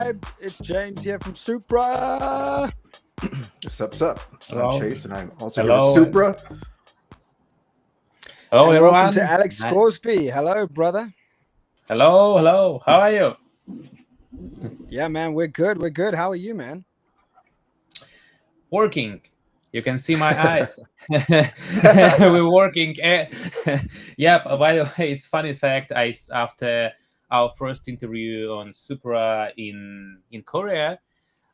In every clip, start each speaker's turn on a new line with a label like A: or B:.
A: It's James here from Supra.
B: Sup. I'm
C: Hello,
B: Chase, and I'm also here with
C: hello,
B: Supra.
C: hello,
A: And welcome to
C: everyone.
A: Alex Scoresby. Hello, brother.
C: Hello. How are you?
A: Yeah, man, we're good. We're good. How are you, man?
C: Working. You can see my eyes. We're working. Yep. By the way, it's funny fact. After our first interview on Supra in Korea,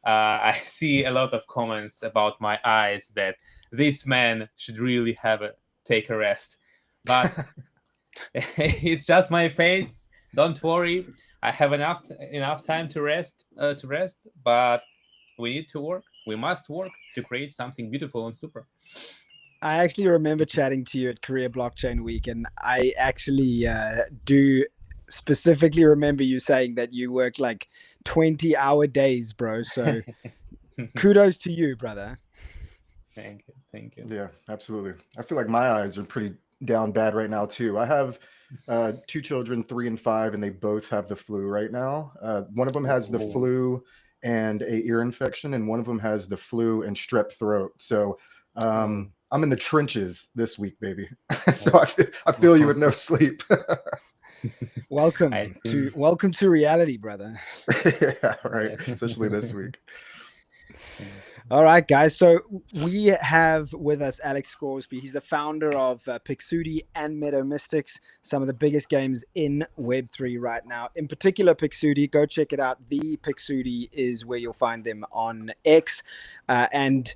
C: I see a lot of comments about my eyes that this man should really have a take a rest. But it's just my face. Don't worry. I have enough time to rest, but we need to work. We must work to create something beautiful on Super.
A: I actually remember chatting to you at Korea Blockchain Week, and I actually do specifically remember you saying that you work like 20-hour days, bro. So kudos to you, brother.
C: Thank you.
B: Yeah, absolutely. I feel like my eyes are pretty down bad right now too. I have two children, 3 and 5, and they both have the flu right now. One of them has the
C: Oh,
B: flu and a ear infection, and one of them has the flu and strep throat. So
C: oh,
B: I'm in the trenches this week, baby. So
C: oh.
B: I feel you with no sleep.
C: I think.
A: Welcome to reality, brother.
B: Yeah, right.
C: Yes.
B: Especially this week.
A: All right, guys. So we have with us Alex Scoresby. He's the founder of Pixudi and Meadow Mystics, some of the biggest games in Web3 right now. In particular, Pixudi. Go check it out. The Pixudi is where you'll find them on X, and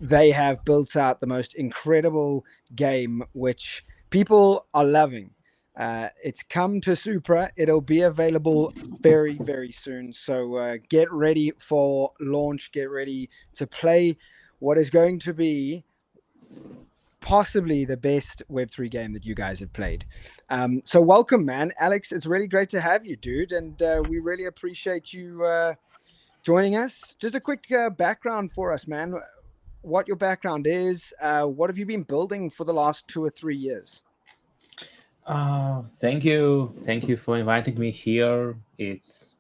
A: they have built out the most incredible game, which people are loving. It's come to Supra. It'll be available very, very soon. So get ready for launch. Get ready to play what is going to be possibly the best Web3 game that you guys have played. So welcome, man. Alex, it's really great to have you, dude. And we really appreciate you joining us. Just a quick background for us, man. What your background is. What have you been building for the last 2 or 3 years?
C: Thank you for inviting me here. It's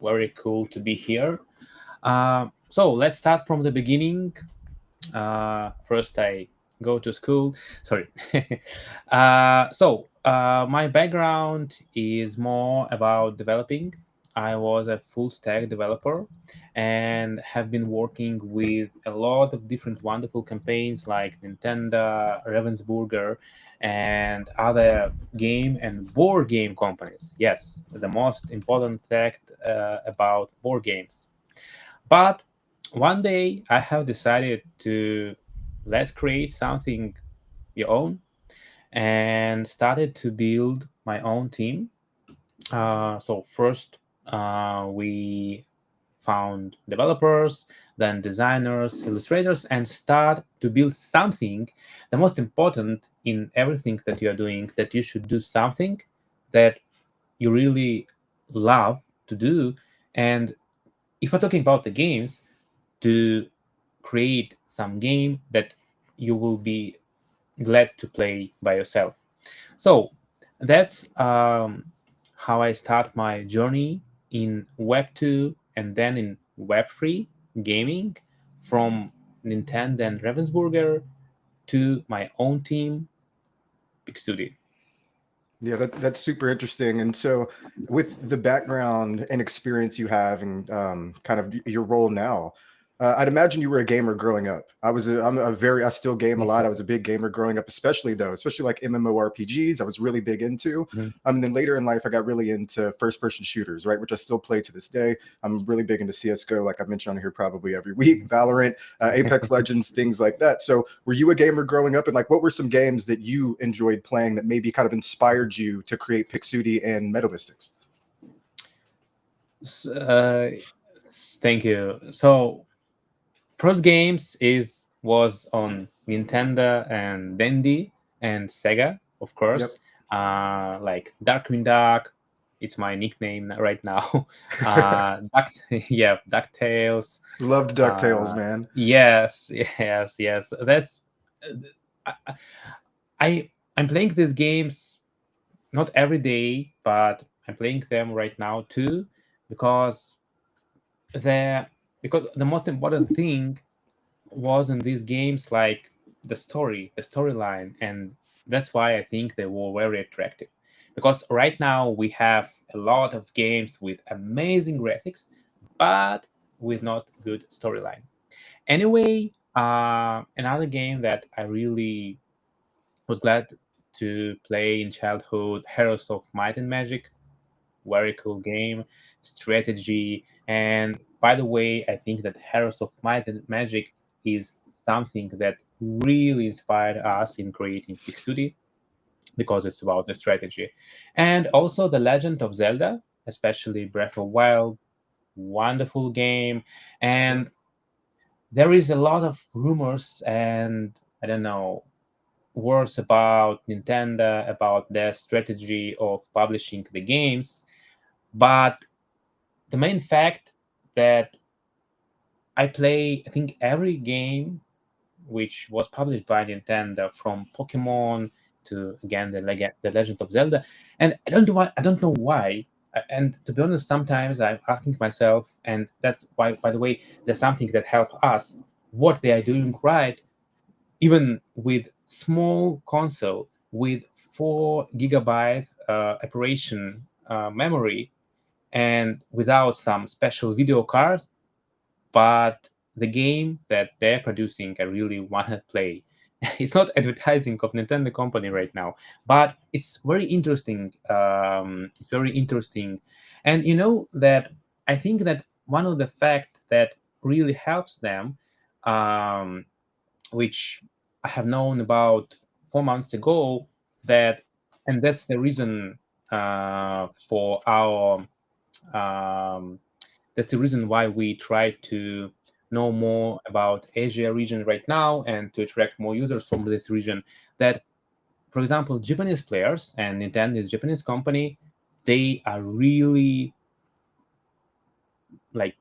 C: very cool to be here. So let's start from the beginning. First, I go to school. Sorry. My background is more about developing. I was a full stack developer and have been working with a lot of different wonderful campaigns like Nintendo, Ravensburger, and other game and board game companies. Yes, the most important fact about board games. But one day I have decided to let's create something your own and started to build my own team. So first we found developers, then designers, illustrators, and start to build something. The most important in everything that you are doing, that you should do something that you really love to do. And if we're talking about the games, to create some game that you will be glad to play by yourself. So that's how I start my journey in Web 2 and then in Web 3 gaming, from Nintendo and Ravensburger to my own team, Pixudi.
B: Yeah, that's super interesting. And so, with the background and experience you have, and kind of your role now, I'd imagine you were a gamer growing up. I still game a lot. I was a big gamer growing up, especially like MMORPGs. I was really big into.
C: Mhm.
B: And then later in life, I got really into first-person shooters, right, which I still play to this day. I'm really big into CS:GO, like I mentioned on here probably every week, Valorant, Apex Legends, things like that. So, were you a gamer growing up, and like, what were some games that you enjoyed playing that maybe kind of inspired you to create Pixudi and Meadow Mystics?
C: S- uh, Thank you. So first games is was on Nintendo and Dendy and Sega, of
B: Yep.
C: course. Like Darkwing Duck, it's my nickname right now. Yeah, Ducktales.
B: Loved DuckTales,
C: Uh,
B: man.
C: yes. That's I, I'm playing these games not every day, but I'm playing them right now too because because the most important thing was in these games like the storyline, and that's why I think they were very attractive. Because right now we have a lot of games with amazing graphics, but with not good storyline. Anyway, another game that I really was glad to play in childhood, Heroes of Might and Magic. Very cool game, strategy. And by the way, I think that Heroes of Might and Magic is something that really inspired us in creating Pixudi, because it's about the strategy. And also The Legend of Zelda, especially Breath of Wild, wonderful game.
B: Yep.
C: And there is a lot of rumors and, I don't know, words about Nintendo, about their strategy of publishing the games. But the main fact that I play, I think, every game which was published by Nintendo, from Pokemon to, again, the Legend of Zelda, and I don't know why. And to be honest, sometimes I'm asking myself, and that's why, by the way, there's something that help us what they are doing right, even with small console with 4 GB operation memory, and without some special video card, but the game that they're producing, I really want to play. It's not advertising of Nintendo company right now, but it's very interesting. It's very interesting, and you know that I think that one of the fact that really helps them, um, which I have known about 4 months ago, that, and that's the reason for our um, that's the reason why we try to know more about Asia region right now and to attract more users from this region. That, for example, Japanese players, and Nintendo is a Japanese company, they are really like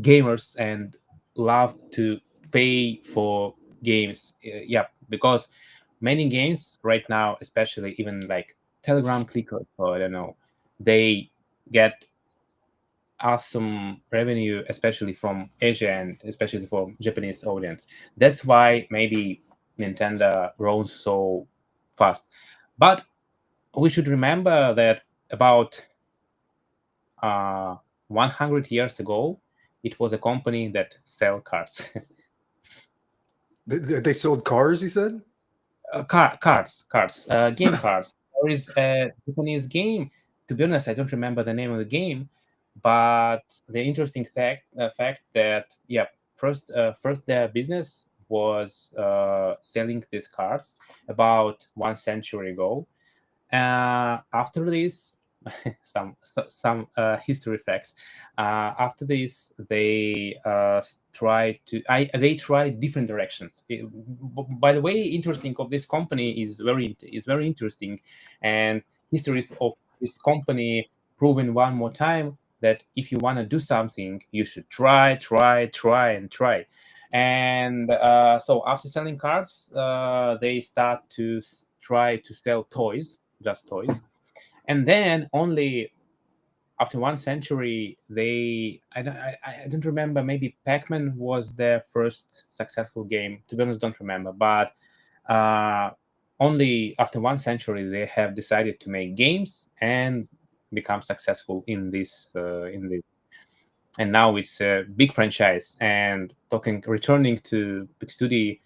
C: gamers and love to pay for games. Yeah, because many games right now, especially even like Telegram clickers, or I don't know, they get awesome revenue, especially from Asia and especially from Japanese audience. That's why maybe Nintendo grows so fast. But we should remember that about uh, 100 years ago, it was a company that sell cars.
B: They sold cars, you said?
C: Cards, game cards. There is a Japanese game. To be honest, I don't remember the name of the game, but the interesting fact that, yeah, first their business was selling these cards about 1 century ago. After this, some history facts. After this, they they tried different directions. By the way, interesting of this company is very interesting, and histories of this company proven one more time that if you want to do something, you should try. And so after selling cards, they start to try to sell toys, just toys. And then only after 1 century, I don't remember, maybe Pac-Man was their first successful game. To be honest, don't remember. But uh, only after 1 century they have decided to make games and become successful in this. And now it's a big franchise. And returning to Pixudi,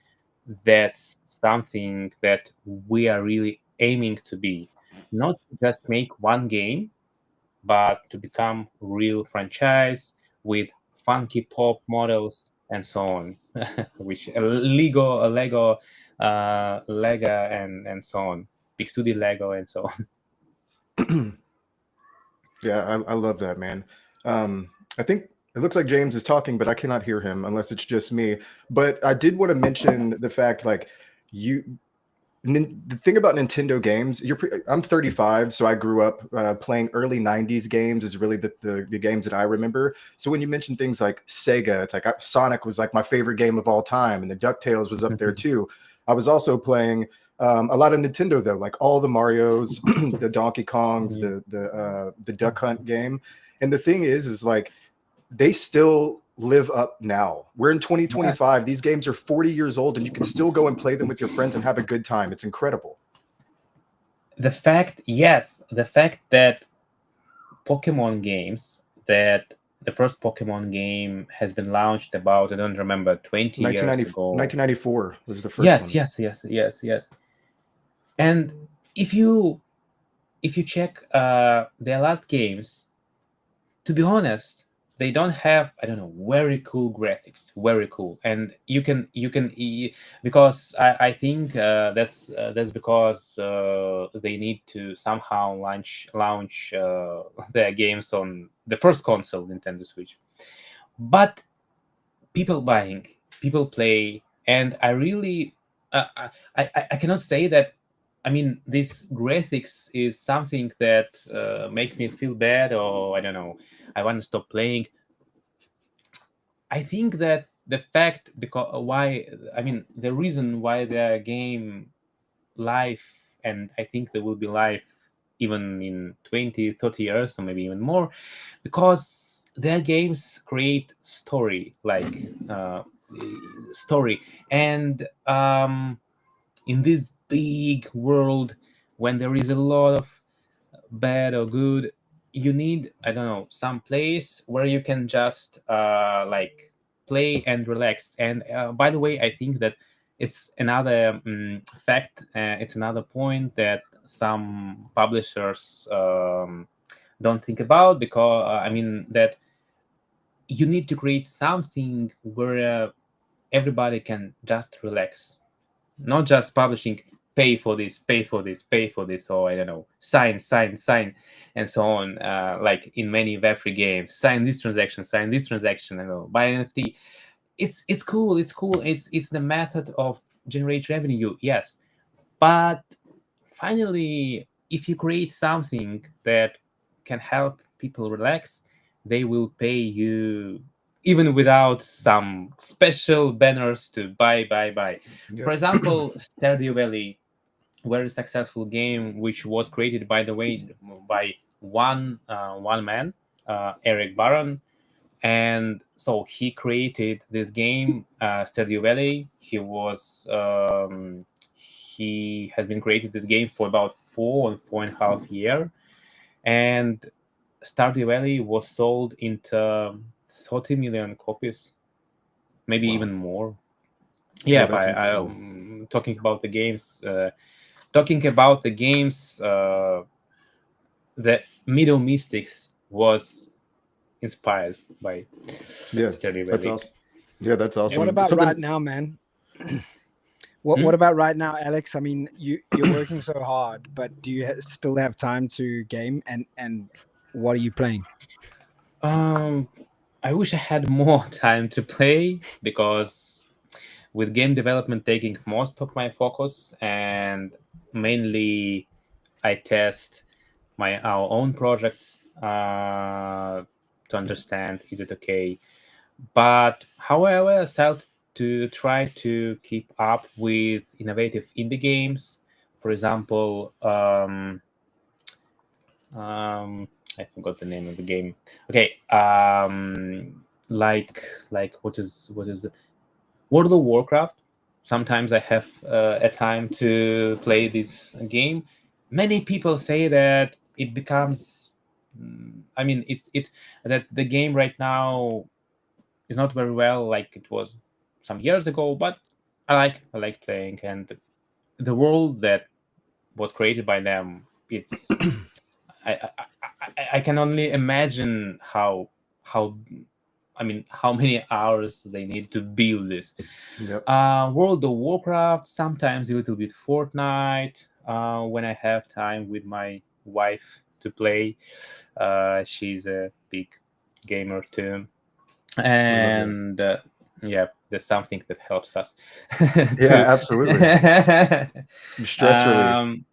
C: that's something that we are really aiming to be, not just make one game, but to become real franchise with funky pop models and so on, which Lego and so on, Pixudi Lego and so on.
B: Yeah, I love that, man. I think it looks like James is talking, but I cannot hear him unless it's just me. But I did want to mention the fact, like, you, the thing about Nintendo games, I'm 35, so I grew up playing early 90s games is really the games that I remember. So when you mention things like Sega, it's like Sonic was like my favorite game of all time, and the DuckTales was up there too. I was also playing a lot of Nintendo though, like all the Marios, the Donkey Kongs, the Duck Hunt game. And the thing is like they still live up now. We're in 2025. These games are 40 years old, and you can still go and play them with your friends and have a good time. It's incredible.
C: The fact that Pokemon games, that the first Pokemon game has been launched about, I don't remember, 20 years ago.
B: 1994 was the first
C: Yes,
B: one.
C: yes. And if you check their last games, to be honest, they don't have, I don't know, very cool graphics, very cool. And because I think that's because they need to somehow launch their games on the first console, Nintendo Switch. But people buying, people play, and I really I cannot say that. I mean, this graphics is something that makes me feel bad, or I don't know, I want to stop playing. I think that the fact, because why, I mean, the reason why the game live, and I think they will be live even in 20, 30 years, or maybe even more, because their games create story, like story. And in this big world, when there is a lot of bad or good, you need, I don't know, some place where you can just like play and relax. And by the way, I think that it's another fact, it's another point that some publishers don't think about, because I mean that you need to create something where everybody can just relax, not just publishing, pay for this, pay for this, pay for this, or I don't know, sign, and so on. Like in many Web3 games, sign this transaction, I don't know, buy NFT. It's cool, it's the method of generate revenue, yes. But finally, if you create something that can help people relax, they will pay you even without some special banners to buy.
B: Yep.
C: For example, Stardew Valley, very successful game, which was created, by the way, by one man, Eric Baron. And so he created this game, Stardew Valley. He has been creating this game for about 4 and 4.5 years, and Stardew Valley was sold into 30 million copies, maybe
B: Wow.
C: even more.
B: Yeah,
C: Yeah,
B: that's
C: but
B: incredible.
C: talking about the games, talking about the games, the Meadow Mystics was inspired by
B: Yeah,
C: Stardew
B: that's
C: Valley.
B: awesome. Yeah, that's
A: What
B: awesome.
A: about right
B: Something.
A: now, man?
C: Hmm?
A: What about right now, Alex? I mean, you're working so hard, but do you still have time to game? And what are you playing?
C: Um, I wish I had more time to play, because with game development taking most of my focus, and mainly I test our own projects to understand, is it okay. But however, I start to try to keep up with innovative indie games. For example, I forgot the name of the game. Okay, like what is the World of Warcraft. Sometimes I have a time to play this game. Many people say that it becomes. I mean, it's that the game right now is not very well like it was some years ago, but I like playing, and the world that was created by them. I can only imagine how I mean, how many hours they need to build this.
B: Yep.
C: World of Warcraft, sometimes a little bit Fortnite, when I have time with my wife to play. She's a big gamer too.
B: I love that.
C: And yeah, there's something that helps us
B: Yeah,
C: to.
B: absolutely. Some stress relief.
C: um,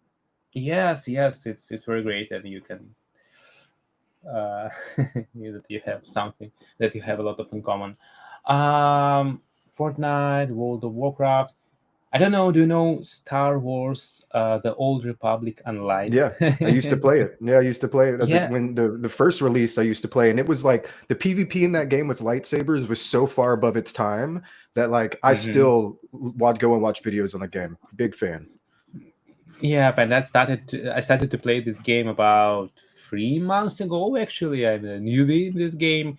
C: yes, it's very great that you can that you have something, that you have a lot of in common. Fortnite, World of Warcraft. I don't know. Do you know Star Wars, The Old Republic Online?
B: Yeah, I used to play it. Yeah, I used to play it. That's like
C: Yeah.
B: when the first release I used to play, and it was like the PvP in that game with lightsabers was so far above its time that like I
C: Hmm.
B: still would go and watch videos on the game. Big fan.
C: Yeah, but I started to play this game about 3 months ago. Actually, I'm a newbie in this game,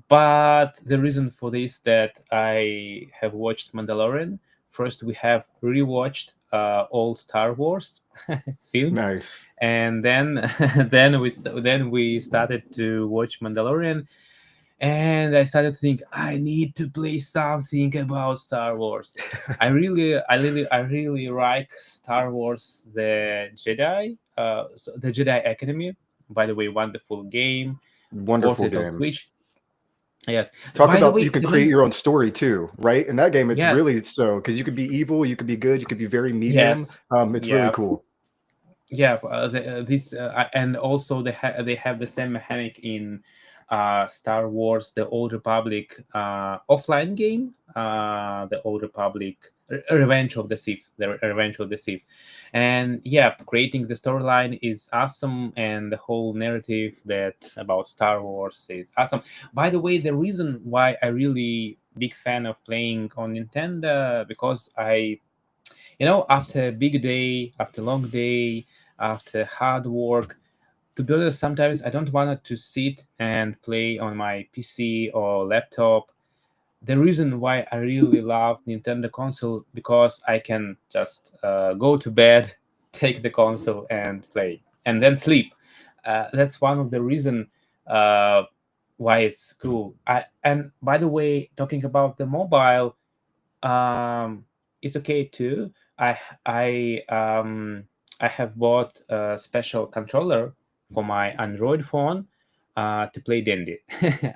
C: but the reason for this that I have watched Mandalorian. First, we have rewatched all Star Wars films,
B: Nice.
C: and then then we started to watch Mandalorian, and I started to think I need to play something about Star Wars. I really like Star Wars: the Jedi Academy. By the way, wonderful game,
B: Wonderful
C: ported on
B: game.
C: Switch. Yes.
B: Talk
C: By the
B: about you
C: way,
B: can
C: the
B: create
C: main
B: your own story too, right? In that game, it's
C: yes,
B: really so because you could be evil, you could be good, you could be very medium.
C: yes,
B: It's really
C: yeah,
B: cool.
C: yeah. And also they have the same mechanic in Star Wars: The Old Republic offline game, the Old Republic Revenge of the Sith, the Revenge of the Sith, and yeah, creating the storyline is awesome, and the whole narrative that about Star Wars is awesome. By the way, the reason why I really big fan of playing on Nintendo because after a big day, after a long day, after hard work, to be honest, sometimes I don't want to sit and play on my PC or laptop. The reason why I really love Nintendo console because I can just go to bed, take the console and play, and then sleep. That's one of the reason uh, why it's cool. And by the way, talking about the mobile, it's okay too. I I have bought a special controller for my Android phone to play Dendy.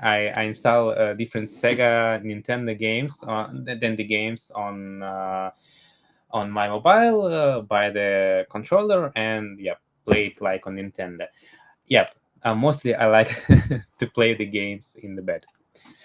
C: I install different Sega Nintendo games on the Dendy games on my mobile by the controller and yeah, play it like on Nintendo. Yep. Mostly I like to play the games in the bed.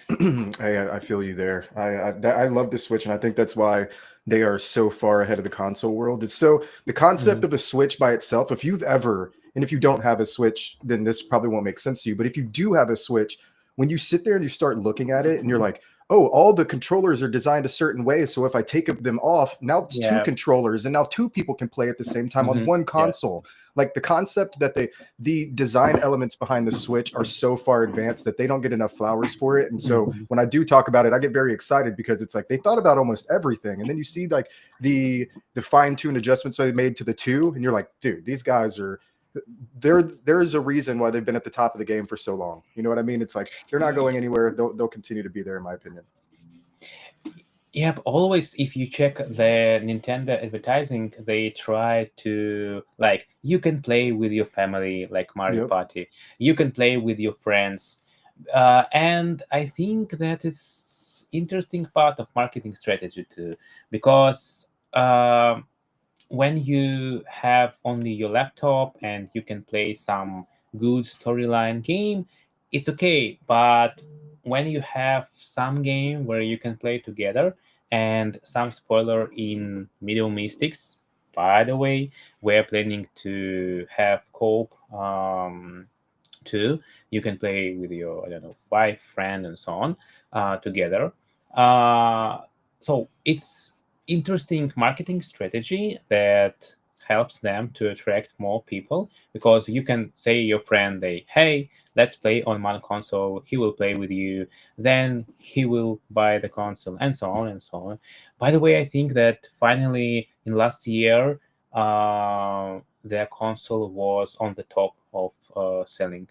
B: I feel you there. I love the Switch, and I think that's why they are so far ahead of the console world. It's so the concept
C: Mhm.
B: of a Switch by itself. If you've ever, and if you don't have a Switch, then this probably won't make sense to you. But if you do have a Switch, when you sit there and you start looking at it, and you're like, oh, all the controllers are designed a certain way. So if I take them off, now it's two
C: Yeah.
B: controllers, and now two people can play at the same time on
C: Hmm.
B: one
C: Yeah.
B: console. Like the concept that the design elements behind the Switch are so far advanced that they don't get enough flowers for it. And so
C: Mhm.
B: when I do talk about it, I get very excited because it's like they thought about almost everything. And then you see like the fine-tuned adjustments they made to the two, and you're like, dude, these guys are there is a reason why they've been at the top of the game for so long. You know what I mean? It's like they're not going anywhere. They'll continue to be there, in my opinion.
C: Yep, always if you check the Nintendo advertising, they try to like you can play with your family like Mario
B: Yep.
C: Party. You can play with your friends. And I think that it's interesting part of marketing strategy too, because when you have only your laptop and you can play some good storyline game, it's okay. But when you have some game where you can play together, and some spoiler in Meadow Mystics, by the way, we're planning to have co-op too. You can play with your, I don't know, wife, friend, and so on together. Uh, so it's interesting marketing strategy that helps them to attract more people because you can say your friend they hey, let's play on one console, he will play with you, then he will buy the console and so on and so on. By the way, I think that finally in last year their console was on the top of selling.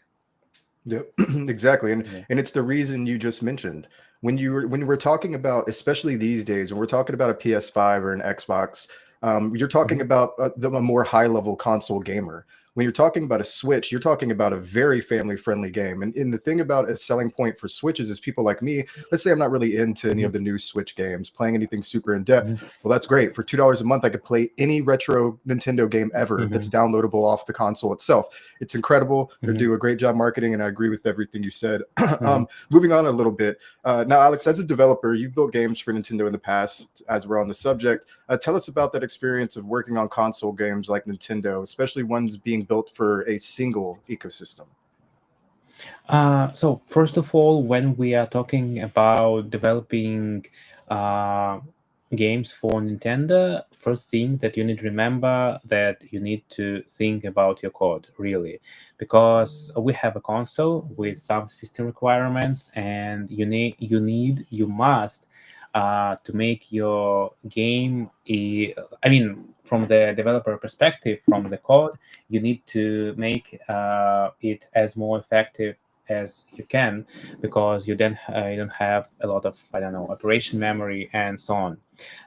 B: Yep, exactly.
C: Yeah.
B: And it's the reason you just mentioned. When we're talking about, especially these days, when we're talking about a PS5 or an Xbox, you're talking
C: Mhm.
B: about a more high level console gamer. when you're talking about a Switch, you're talking about a very family-friendly game. And the thing about a selling point for Switches is people like me, let's say I'm not really into any of the new Switch games, playing anything super in-depth. Well, that's great. For $2 a month, I could play any retro Nintendo game ever that's downloadable off the console itself. It's incredible. They do a great job marketing, and I agree with everything you said. Moving on a little bit. Now, Alex, as a developer, you've built games for Nintendo in the past, as we're on the subject. Tell us about that experience of working on console games like Nintendo, especially ones being built for a single ecosystem.
C: So first of all, when we are talking about developing games for Nintendo, first thing that you need to remember that you need to think about your code, really, because we have a console with some system requirements, and you must to make your game. I mean, from the developer perspective, from the code, you need to make it as more effective as you can, because you then you don't have a lot of, I don't know, operation memory and so on.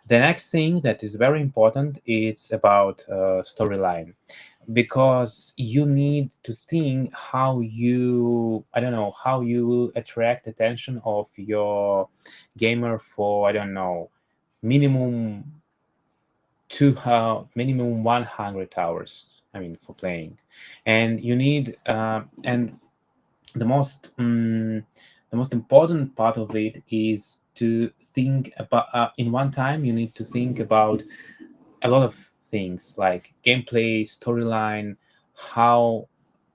C: The next thing that is very important is about storyline, because you need to think how you, I don't know, how you will attract attention of your gamer for, I don't know, minimum minimum 100 hours, I mean, for playing. And you need and the most important part of it is to think about in one time you need to think about a lot of things like gameplay, storyline, how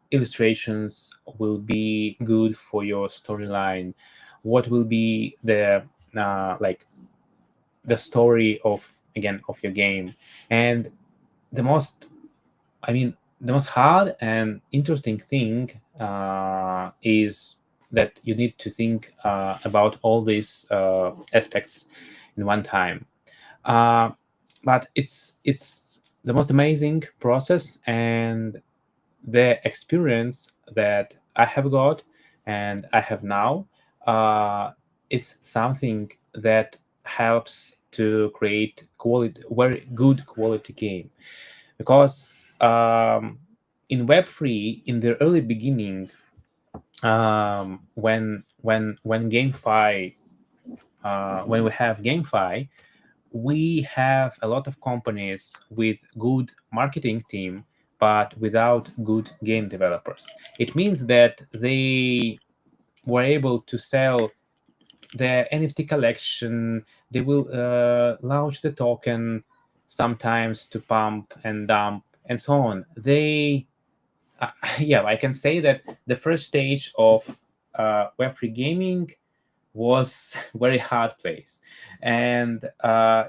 C: illustrations will be good for your storyline, what will be the like the story of, again, of your game. And the most, I mean, the most hard and interesting thing is that you need to think about all these aspects in one time. Uh, but it's the most amazing process, and the experience that I have got and I have now is something that helps to create quality, very good quality game. Because in Web3, in the early beginning, when GameFi, when we have GameFi, we have a lot of companies with good marketing team, but without good game developers. It means that they were able to sell the NFT collection. They will launch the token sometimes to pump and dump and so on. They, yeah, I can say that the first stage of Web3 gaming was very hard place, and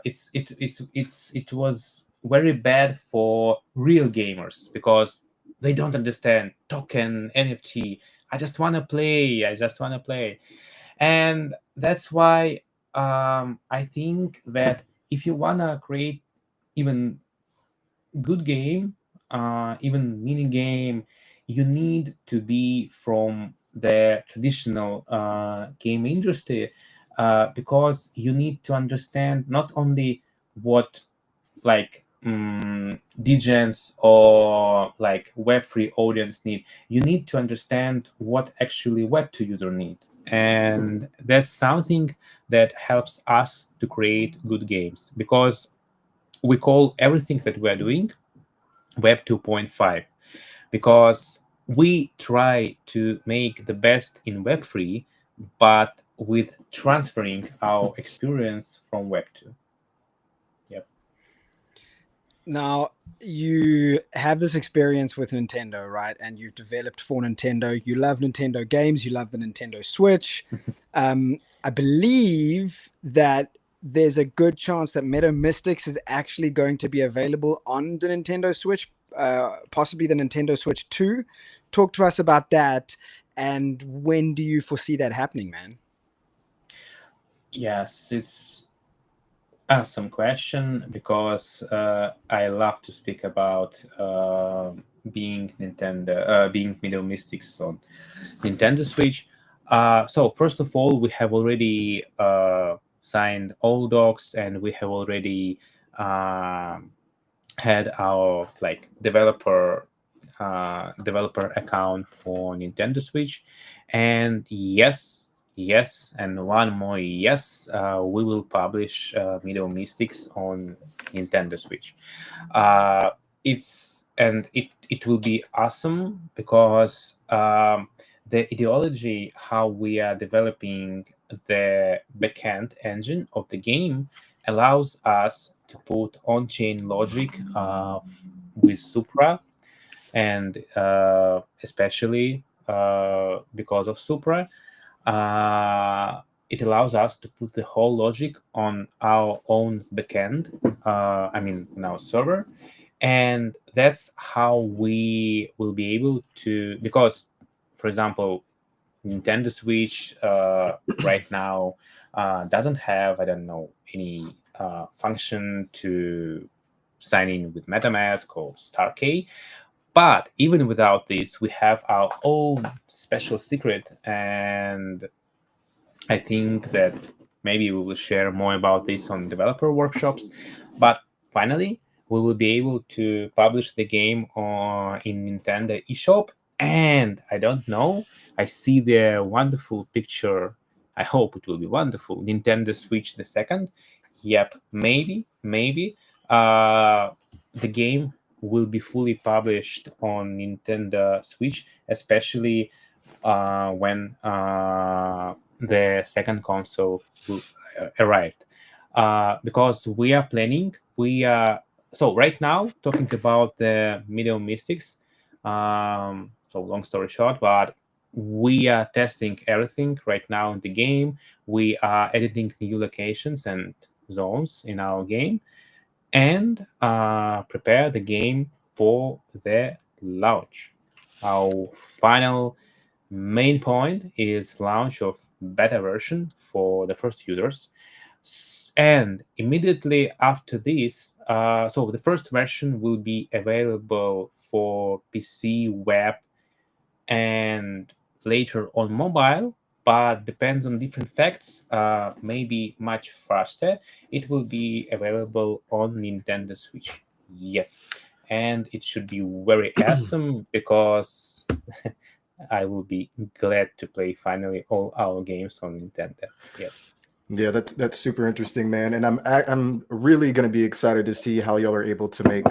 C: it was very bad for real gamers, because they don't understand token, NFT. I just want to play. I just want to play. And that's why I think that if you wanna create even good game, even mini game, you need to be from the traditional game industry, because you need to understand not only what, like, degens or like Web3 audience need. You need to understand what actually Web2 user need, and that's something that helps us to create good games, because we call everything that we're doing Web 2.5, because we try to make the best in Web3, but with transferring our experience from Web 2. Yep.
A: Now, you have this experience with Nintendo, right? And you've developed for Nintendo. You love Nintendo games. You love the Nintendo Switch. I believe that there's a good chance that Meadow Mystics is actually going to be available on the Nintendo Switch, possibly the Nintendo Switch 2. Talk to us about that, and when do you foresee that happening, man?
C: Yes, it's awesome question, because I love to speak about being being Meadow Mystics on Nintendo Switch. So first of all, we have already signed all docs, and we have already had our like developer developer account for Nintendo Switch. And yes, and one more yes, we will publish Meadow Mystics on Nintendo Switch. It will be awesome because the ideology how we are developing the backend engine of the game allows us to put on-chain logic with Supra, and especially because of Supra, it allows us to put the whole logic on our own backend, on our server, and that's how we will be able to, because, for example, Nintendo Switch right now doesn't have, I don't know, any function to sign in with MetaMask or StarK. But even without this, we have our own special secret, and I think that maybe we will share more about this on developer workshops. But finally, we will be able to publish the game in Nintendo eShop. And I don't know, I see the wonderful picture. I hope it will be wonderful. Nintendo Switch the second. Yep, maybe. The game will be fully published on Nintendo Switch, especially when the second console arrived. Because we are planning, so right now talking about the Meadow Mystics. So long story short, but we are testing everything right now in the game. We are editing new locations and zones in our game, and prepare the game for the launch. Our final main point is launch of beta version for the first users. And immediately after this, so the first version will be available for PC, web, and later on mobile, but depends on different facts, maybe much faster. It will be available on Nintendo Switch. Yes. And it should be very awesome because I will be glad to play finally all our games on Nintendo. Yes.
B: Yeah, that's super interesting, man. And I'm really going to be excited to see how y'all are able to make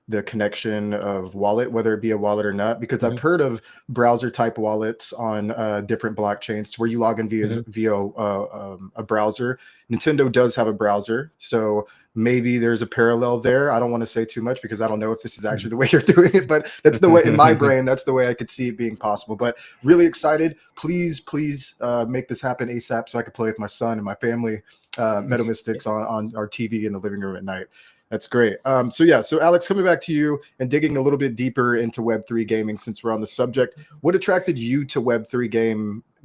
B: the connection of wallet, whether it be a wallet or not, because I've heard of browser type wallets on different blockchains where you log in via a browser. Nintendo does have a browser, so maybe there's a parallel there. I don't want to say too much because I don't know if this is actually the way you're doing it, but that's the way in my brain, that's the way I could see it being possible. But really excited. Please make this happen ASAP so I could play with my son and my family, Meadow Mystics on our TV in the living room at night. That's great. So Alex, coming back to you and digging a little bit deeper into Web3 gaming, since we're on the subject, what attracted you to Web3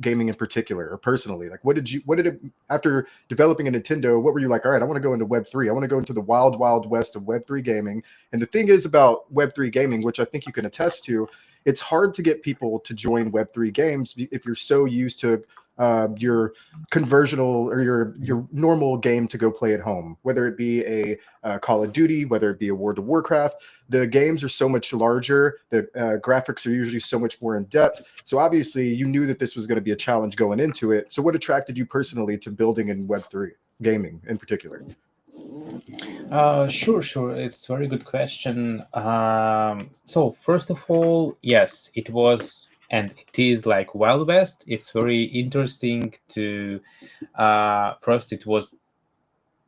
B: gaming in particular, or personally? Like, what did it, after developing a Nintendo, what were you like, all right, I want to go into Web3. I want to go into the wild, wild west of Web3 gaming. And the thing is about Web3 gaming, which I think you can attest to, it's hard to get people to join Web3 games if you're so used to your conversional or your normal game to go play at home, whether it be a Call of Duty, whether it be a World of Warcraft. The games are so much larger. The graphics are usually so much more in depth. So obviously you knew that this was going to be a challenge going into it. So what attracted you personally to building in Web3 gaming in particular?
C: Sure. It's a very good question. So first of all, yes, it was, and it is like Wild West. It's very interesting to, first it was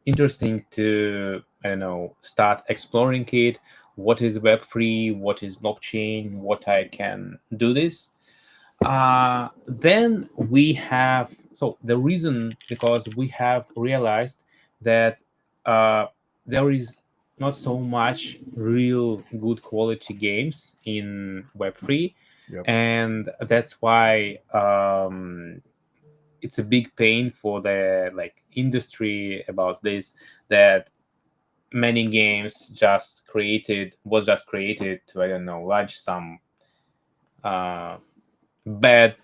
C: interesting to, I don't know, start exploring it. What is Web3? What is blockchain? What I can do this? Then we have, so the reason, because we have realized that there is not so much real good quality games in Web3.
B: Yep.
C: And that's why it's a big pain for the industry about this, that many games was just created to, I don't know, launch some bad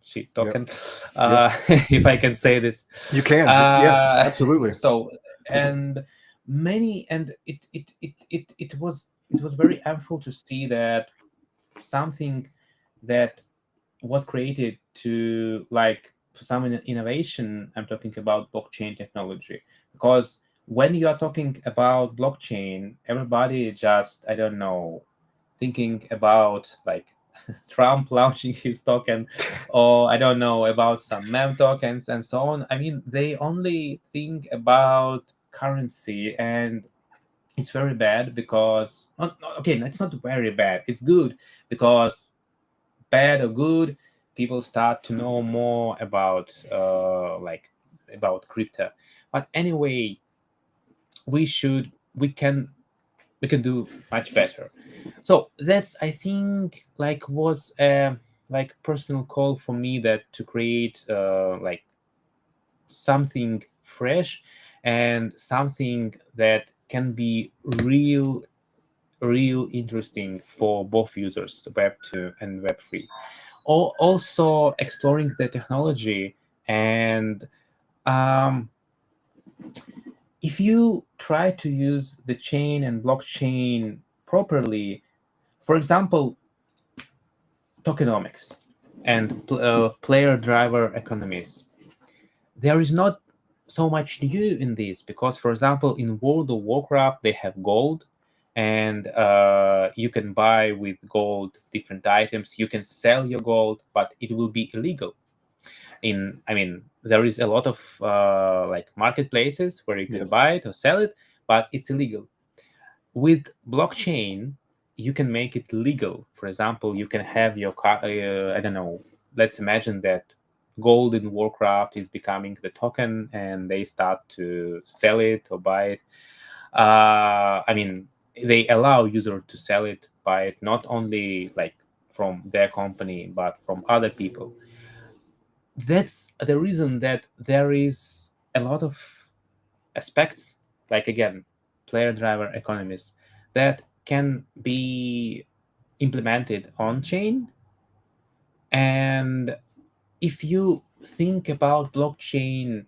C: shit token.
B: Yep.
C: If I can say this,
B: you can. Yeah, absolutely.
C: So, and many, and it was very harmful to see that something that was created to like some innovation. I'm talking about blockchain technology, because when you are talking about blockchain, everybody just, I don't know, thinking about like Trump launching his token, or I don't know, about some meme tokens and so on. I mean, they only think about currency, and it's very bad because okay, it's not very bad. It's good because bad or good, people start to know more about like about crypto. But anyway, we can do much better. So that's, I think, like was a like personal call for me, that to create like something fresh and something that can be real interesting for both users, web 2 and web 3. Also exploring the technology, and um, if you try to use the chain and blockchain properly, for example, tokenomics and player driver economies, there is not so much new in this, because, for example, in World of Warcraft, they have gold, and you can buy with gold different items. You can sell your gold, but it will be illegal. I mean, there is a lot of like marketplaces where you can
B: Yep.
C: buy it or sell it, but it's illegal. With blockchain, you can make it legal. For example, you can have your I don't know, let's imagine that gold in Warcraft is becoming the token, and they start to sell it or buy it. I mean, they allow user to sell it, buy it, not only like from their company, but from other people. That's the reason that there is a lot of aspects, like again, player driver economies, that can be implemented on chain. And if you think about blockchain,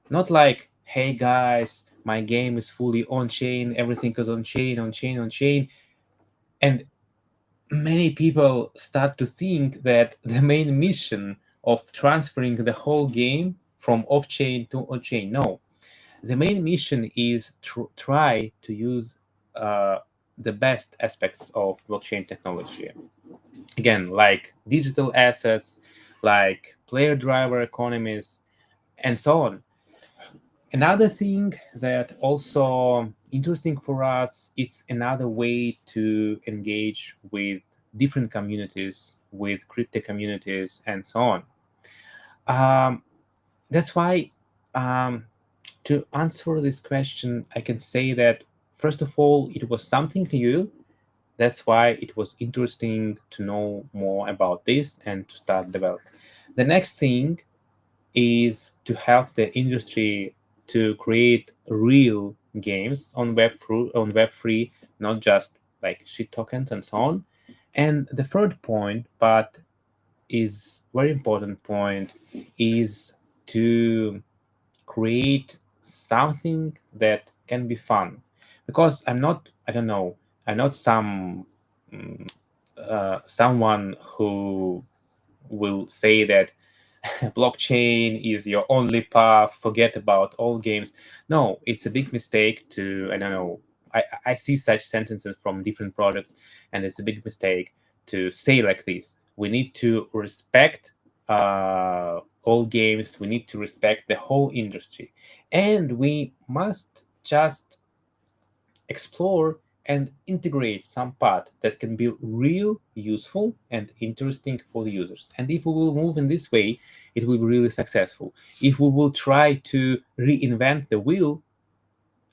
C: not like, hey guys, my game is fully on chain, everything is on chain, on chain, on chain, and many people start to think that the main mission of transferring the whole game from off chain to on chain. No, the main mission is to try to use uh, the best aspects of blockchain technology. Again, like digital assets, like player driver economies, and so on. Another thing that also interesting for us, it's another way to engage with different communities, with crypto communities, and so on. Um, that's why, um, to answer this question, I can say that first of all, it was something new. That's why it was interesting to know more about this and to start develop. The next thing is to help the industry to create real games on Web3, not just like shit tokens and so on. And the third point, but is very important point, is to create something that can be fun. Because I don't know, I'm not mm, someone who will say that blockchain is your only path, forget about all games. No, it's a big mistake to, I don't know, I see such sentences from different projects, and it's a big mistake to say like this. We need to respect all games, we need to respect the whole industry, and we must just explore and integrate some part that can be real useful and interesting for the users. And if we will move in this way, it will be really successful. If we will try to reinvent the wheel,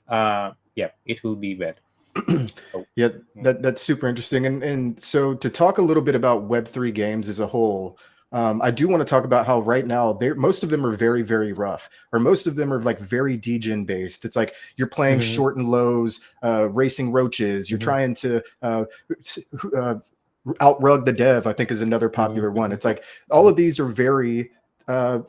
C: yeah, it will be bad. So
B: Yeah, that's super interesting. And so to talk a little bit about Web3 games as a whole, I do want to talk about how right now most of them are very, very rough, or most of them are like very degen based. It's like you're playing short and lows, racing roaches. You're trying to outrug the dev, I think is another popular one. It's like all of these are very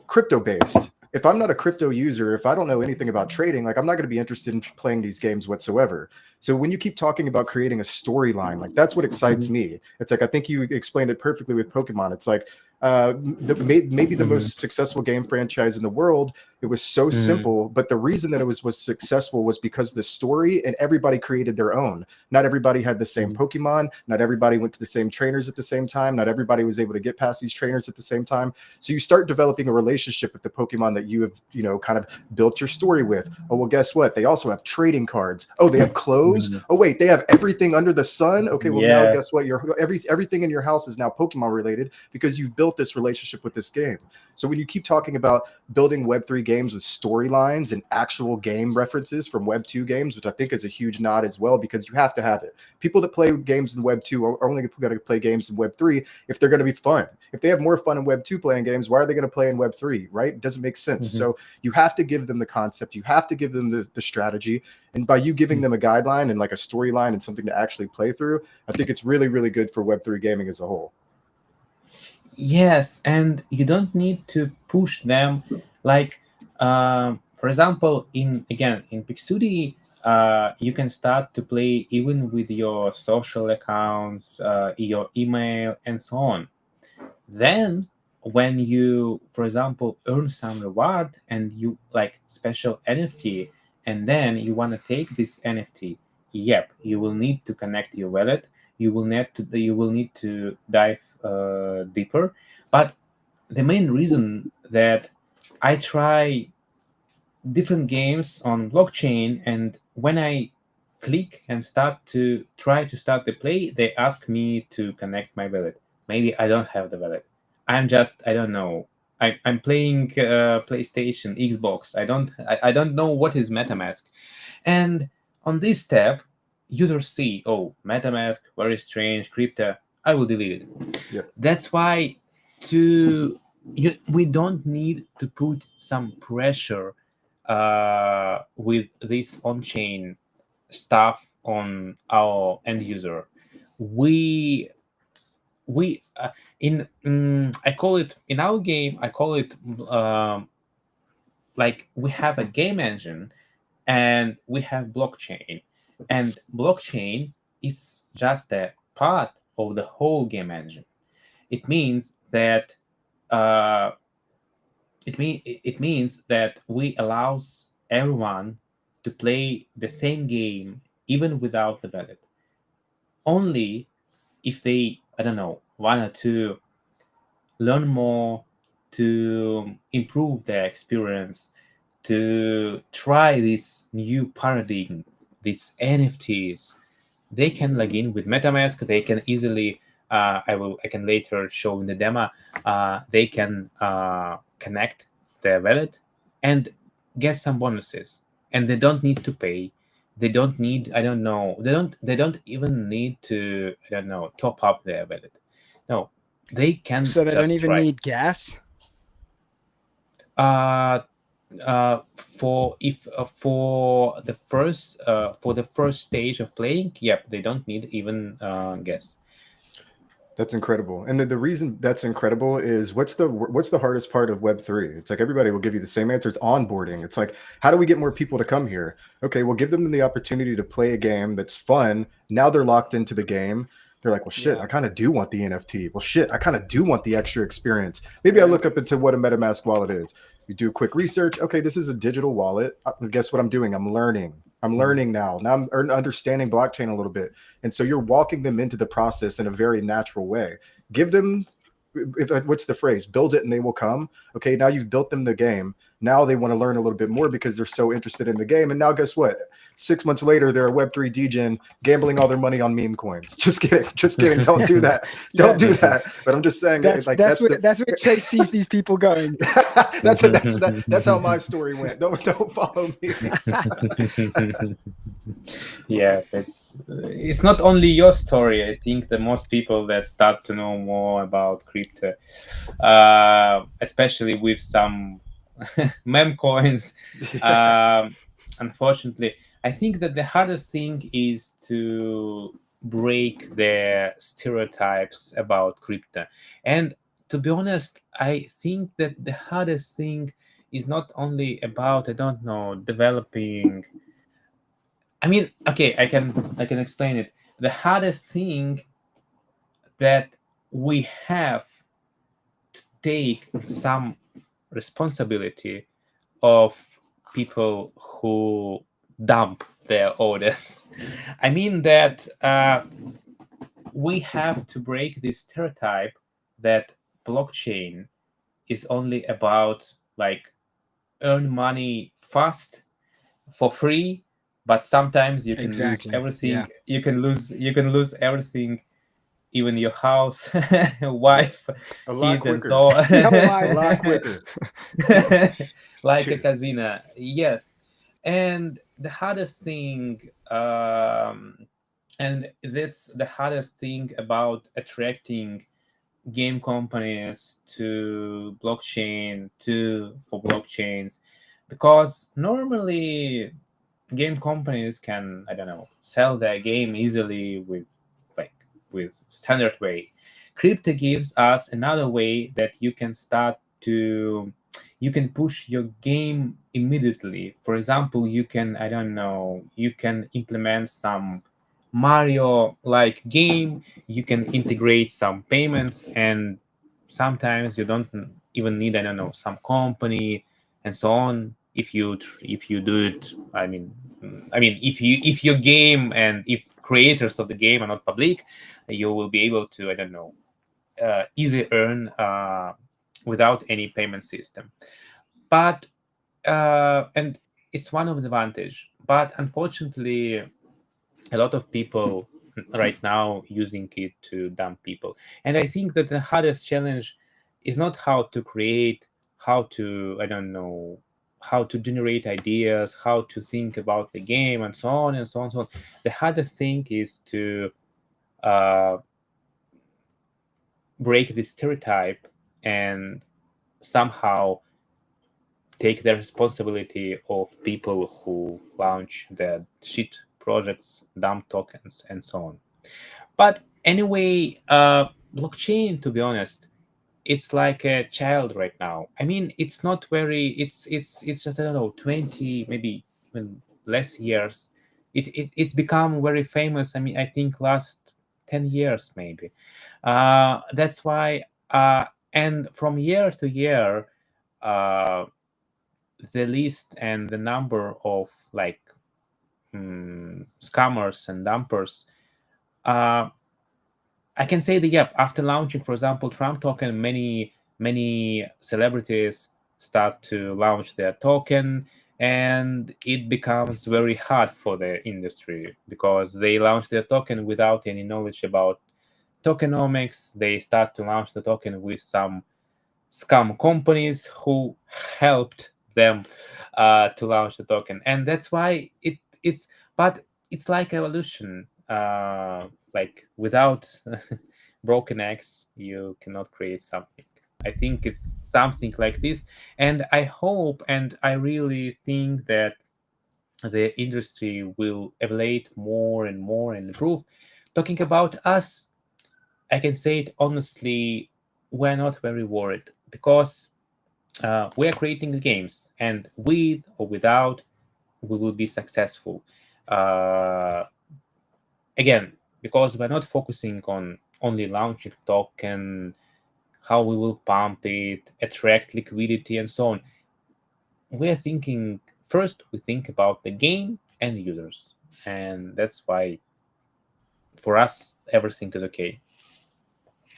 B: crypto based. if I'm not a crypto user, if I don't know anything about trading, like I'm not going to be interested in playing these games whatsoever. So when you keep talking about creating a storyline, like that's what excites me. It's like I think you explained it perfectly with Pokemon. It's like maybe the most successful game franchise in the world. It was so simple, but the reason that it was successful was because the story, and everybody created their own. Not everybody had the same Pokemon. Not everybody went to the same trainers at the same time. Not everybody was able to get past these trainers at the same time. So you start developing a relationship with the Pokemon that you have, kind of built your story with. Oh, well, guess what? They also have trading cards. Oh, they have clothes. Oh, wait, they have everything under the sun. Okay, well, now guess what? Everything in your house is now Pokemon related because you've built this relationship with this game. So when you keep talking about building Web3 games with storylines and actual game references from Web2 games, which I think is a huge nod as well, because you have to have it. People that play games in Web2 are only going to play games in Web3 if they're going to be fun. If they have more fun in Web2 playing games, why are they going to play in Web3, right? It doesn't make sense. So you have to give them the concept. You have to give them the strategy. And by you giving them a guideline and like a storyline and something to actually play through, I think it's really, really good for Web3 gaming as a whole.
C: Yes, and you don't need to push them. Like, for example, in Pixudi, you can start to play even with your social accounts, your email, and so on. Then, when you, for example, earn some reward and you like special NFT, and then you want to take this NFT, yep, you will need to connect your wallet. You will need to dive deeper. But the main reason that I try different games on blockchain, and when I click and start to try to start the play, they ask me to connect my wallet. Maybe I don't have the wallet. I'm just, I don't know. I'm playing PlayStation, Xbox. I don't know what is MetaMask. And on this step, users see, oh, MetaMask, very strange, crypto. I will delete it.
B: Yep.
C: That's why we don't need to put some pressure with this on-chain stuff on our end user. We I call it, in our game, I call it like we have a game engine and we have blockchain, and blockchain is just a part of the whole game engine. It means that it means that we allows everyone to play the same game even without the wallet. Only if they, I don't know, want to learn more, to improve their experience, to try this new paradigm, these NFTs, they can log in with MetaMask. They can easily, I can later show in the demo. They can connect their wallet and get some bonuses, and they don't need to pay. They don't need, I don't know. They don't even need to, I don't know, top up their wallet. No, they can.
A: So they
C: just
A: don't even
C: try.
A: need gas.
C: For the first stage of playing, yep, they don't need even gas.
B: That's incredible. And the reason that's incredible is what's the hardest part of Web3? It's like everybody will give you the same answer. It's onboarding. It's like, how do we get more people to come here? Okay, we'll give them the opportunity to play a game that's fun. Now they're locked into the game. They're like, well, shit, I kind of do want the NFT. Well, shit, I kind of do want the extra experience. Maybe I look up into what a MetaMask wallet is. You do quick research. Okay, this is a digital wallet. Guess what I'm doing? I'm learning. I'm learning now. Now I'm understanding blockchain a little bit. And so you're walking them into the process in a very natural way. Give them, what's the phrase? Build it and they will come. Okay, now you've built them the game. Now they want to learn a little bit more because they're so interested in the game. And now guess what? 6 months later, they're a Web3 degen gambling all their money on meme coins. Just kidding. Just kidding. Don't do that. Don't do that. But I'm just saying
A: that's where Chase sees these people going.
B: that's how my story went. Don't follow me.
C: Yeah, it's not only your story. I think the most people that start to know more about crypto, especially with some meme coins, unfortunately, I think that the hardest thing is to break the stereotypes about crypto. And to be honest, I think that the hardest thing is not only about, I don't know, developing. I mean, okay, I can explain it. The hardest thing that we have to take some responsibility of people who dump their orders. I mean that we have to break this stereotype that blockchain is only about like earn money fast for free, but sometimes you can lose
A: Exactly.
C: everything.
A: Yeah.
C: You can lose everything, even your house, wife,
B: A lot
C: kids, and
B: quicker.
C: so
A: Yeah,
B: A
A: wife.
B: lot quicker.
C: like a
B: Dude.
C: casino. Yes, and the hardest thing, and that's the hardest thing about attracting game companies to blockchain to for blockchains, because normally game companies can, I don't know, sell their game easily with like with standard way. Crypto gives us another way that you can push your game immediately. For example, you can, I don't know, you can implement some Mario like game, you can integrate some payments, and sometimes you don't even need, I don't know, some company and so on. If you do it, I mean, if your game and if creators of the game are not public, you will be able to, I don't know, easy earn without any payment system. But and it's one of the advantage. But unfortunately, a lot of people right now using it to dump people. And I think that the hardest challenge is not how to create, how to, I don't know, how to generate ideas, how to think about the game, and so on and so on and so on. The hardest thing is to uh, break this stereotype and somehow take the responsibility of people who launch the shit projects, dump tokens, and so on. But anyway, blockchain, to be honest, it's like a child right now. I mean, it's not very. It's just, I don't know, 20, maybe even less years. It's become very famous. I mean, I think last 10 years maybe. That's why. And from year to year, uh, the list and the number of like scammers and dumpers. Uh, I can say that, yeah, after launching, for example, Trump token, many celebrities start to launch their token, and it becomes very hard for the industry because they launch their token without any knowledge about tokenomics. They start to launch the token with some scam companies who helped them to launch the token, and that's why it's but it's like evolution. Like without broken eggs, you cannot create something. I think it's something like this, and I hope and I really think that the industry will evaluate more and more and improve. Talking about us, I can say it honestly, we're not very worried because we are creating the games, and with or without, we will be successful. Uh, Again, because we're not focusing on only launching token, how we will pump it, attract liquidity, and so on. We're thinking first. We think about the game and users, and that's why for us everything is okay.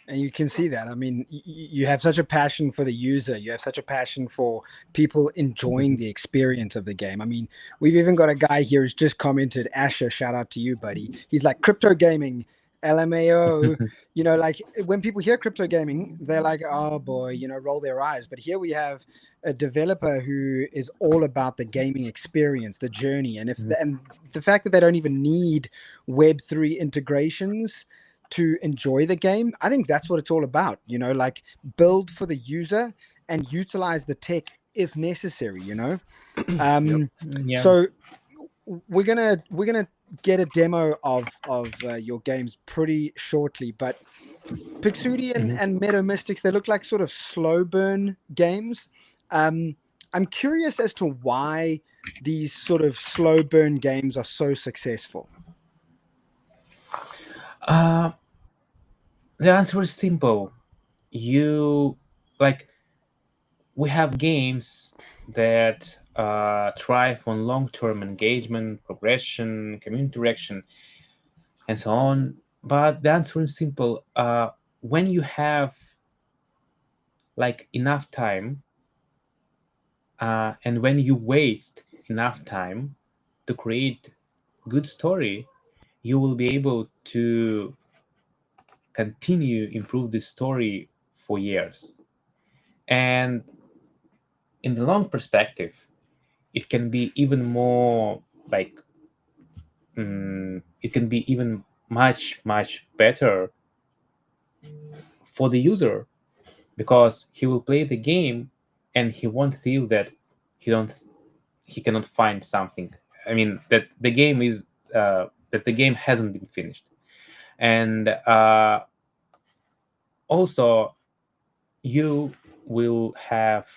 A: And you can see that. I mean, you have such a passion for the user. You have such a passion for people enjoying the experience of the game. I mean, we've even got a guy here who's just commented, Asher, shout out to you, buddy. He's like, crypto gaming, LMAO. You know, like when people hear crypto gaming, they're like, oh boy, you know, roll their eyes. But here we have a developer who is all about the gaming experience, the journey. And and the fact that they don't even need Web3 integrations to enjoy the game, I think that's what it's all about. You know, like build for the user and utilize the tech if necessary, you know.
B: Yep.
C: Yeah.
A: So we're gonna get a demo of your games pretty shortly, but Pixudi and Meadow Mystics, they look like sort of slow burn games. um I'm curious as to why these sort of slow burn games are so successful.
C: Uh, the answer is simple. You like we have games that thrive on long-term engagement, progression, community direction, and so on. But the answer is simple. When you have like enough time, and when you waste enough time to create good story, you will be able to continue improve the story for years. And in the long perspective, it can be even more like it can be even much better for the user, because he will play the game and he won't feel that he don't he cannot find something. I mean that the game is that the game hasn't been finished. And also you will have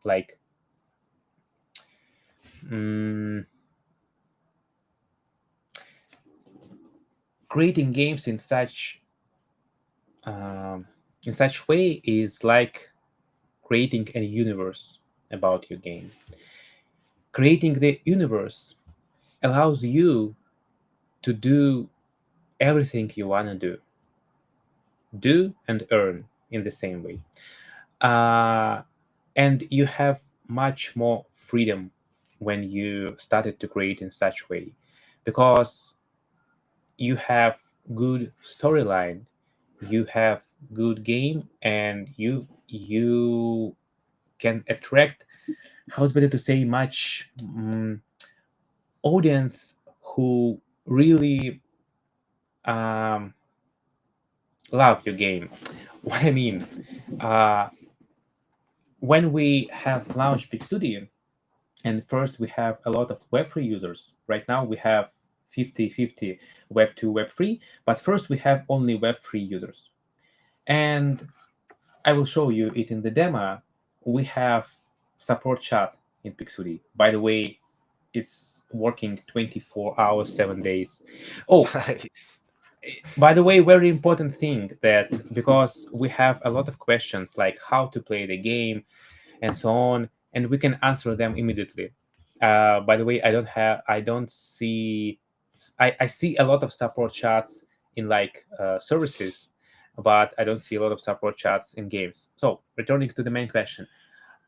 C: like mm, creating games in such way is like creating a universe about your game. Creating the universe allows you to do everything you want to do and earn in the same way. uh, and you have much more freedom when you started to create in such way, because you have good storyline, you have good game, and you can attract, how's better to say, much audience who really um, love your game. What I mean, uh, when we have launched Pixudi, and first we have a lot of Web3 users. Right now we have 50-50 Web2, Web3, but first we have only Web3 users. And I will show you it in the demo. We have support chat in Pixudi. By the way, it's working 24 hours, 7 days. Oh,
B: Nice.
C: by the way, very important thing, that because we have a lot of questions like how to play the game and so on, and we can answer them immediately. By the way, I don't see, I see a lot of support chats in like services, but I don't see a lot of support chats in games. So returning to the main question,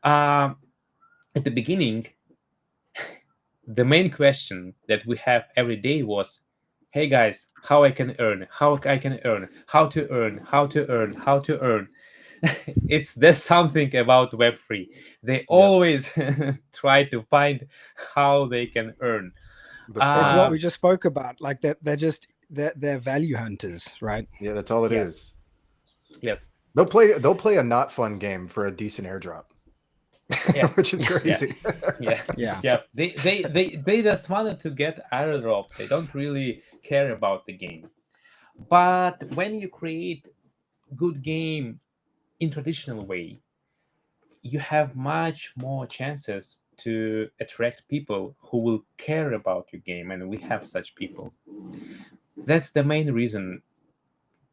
C: um, at the beginning, the main question that we have every day was, hey guys, how I can earn, how I can earn, how to earn, how to earn, how to earn. There's something about Web3. They
B: Yep.
C: always try to find how they can earn.
B: The
A: It's what we
B: farmers.
A: just spoke about. Like they're value hunters, right?
B: Yeah, that's all it
C: Yes.
B: is.
C: Yes.
B: They'll play a not fun game for a decent airdrop.
C: Yes.
B: Which is
C: Yeah.
B: crazy.
C: Yeah.
A: Yeah.
C: Yeah. They just wanted to get airdrop. They don't really care about the game. But when you create good game in traditional way, you have much more chances to attract people who will care about your game, and we have such people. That's the main reason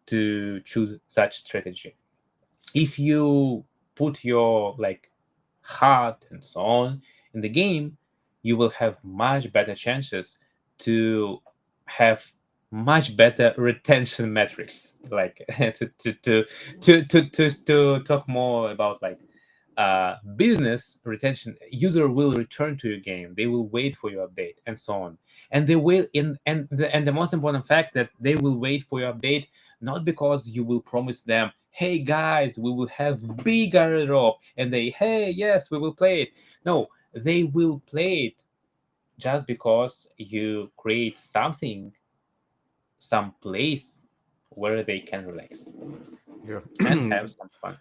C: to choose such strategy. If you put your like heart and so on in the game, you will have much better chances to have much better retention metrics, like to talk more about like business retention. User will return to your game, they will wait for your update and so on. And they will and the most important fact, that they will wait for your update, not because you will promise them, hey guys, we will have big airdrop, and they, hey, yes, we will play it. No, they will play it just because you create something, some place where they can relax
B: Yeah.
C: and have some fun.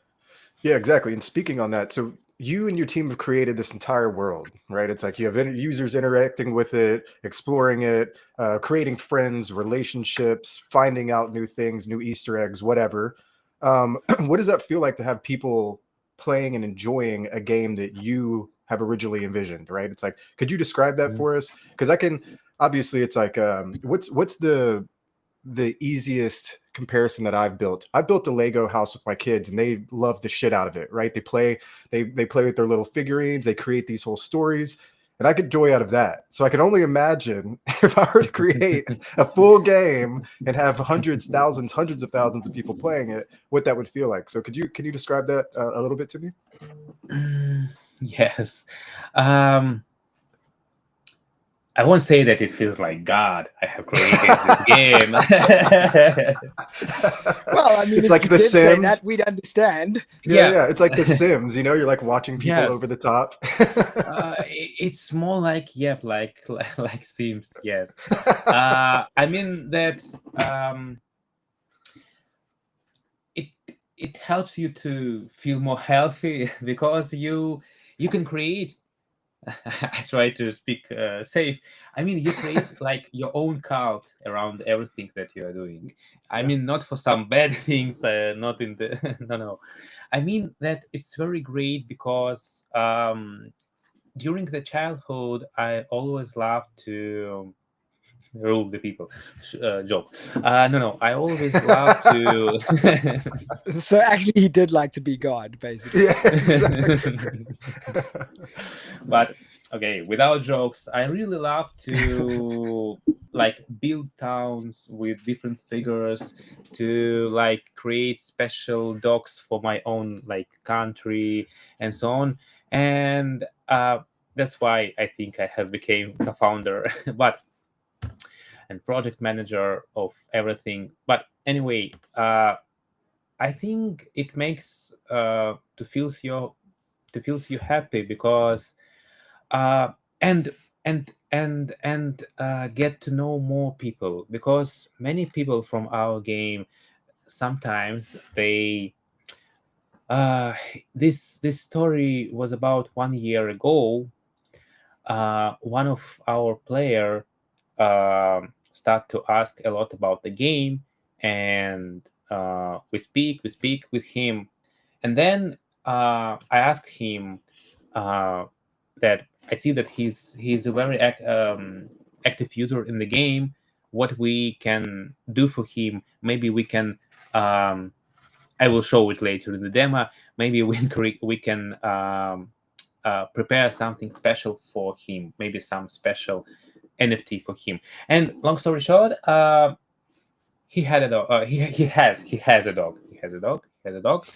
B: Yeah, exactly. And speaking on that, so you and your team have created this entire world, right? It's like you have users interacting with it, exploring it, creating friends, relationships, finding out new things, new Easter eggs, whatever. What does that feel like to have people playing and enjoying a game that you have originally envisioned, right? It's like, could you describe that for us? Because I can, obviously it's like, what's the easiest comparison that I've built? I built a Lego house with my kids and they love the shit out of it, right? They play with their little figurines, they create these whole stories, and I get joy out of that. So I can only imagine if I were to create a full game and have hundreds, thousands, hundreds of thousands of people playing it, what that would feel like. So can you describe that a little bit to me?
C: Yes. Um, I won't say that it feels like God, I have created this game.
A: Well, I mean,
B: It's
A: if
B: like
A: you
B: The
A: did say
B: Sims.
A: that, we'd understand.
B: Yeah, it's like The Sims, you know, you're like watching people
C: Yes.
B: over the top.
C: It's more like, yep, like Sims. Yes. I mean that it it helps you to feel more healthy because you can create. I try to speak safe. I mean, you create like your own cult around everything that you are doing. I
B: Yeah.
C: mean, not for some bad things, not in the no. I mean that it's very great because during the childhood, I always loved to rule the people. Joke. No. I always loved to.
A: So actually, he did like to be God, basically.
B: Yeah, exactly.
C: But okay, without jokes, I really love to like build towns with different figures, to like create special dogs for my own like country and so on. And that's why I think I have became co-founder. But and project manager of everything. But anyway, I think it makes to feels you happy because uh, and get to know more people, because many people from our game sometimes they this story was about 1 year ago. One of our player start to ask a lot about the game, and we speak with him, and then I asked him uh, that I see that he's a very active user in the game. What we can do for him? Maybe we can. I will show it later in the demo. Maybe we can prepare something special for him. Maybe some special NFT for him. And long story short, he had a dog. He has a dog. He has a dog. He has a dog,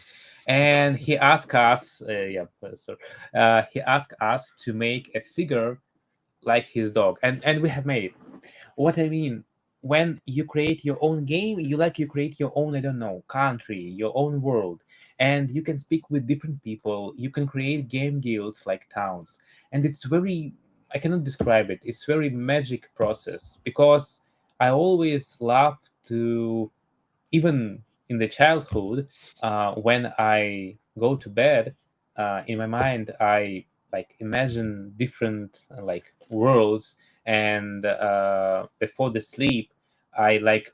C: and he asked us. He asked us to make a figure like his dog, and we have made it. What I mean, when you create your own game, you create your own, I don't know, country, your own world, and you can speak with different people. You can create game guilds like towns, and it's very, I cannot describe it. It's very magic process because I always love to, even in the childhood, when I go to bed, in my mind I like imagine different like worlds, and before the sleep I like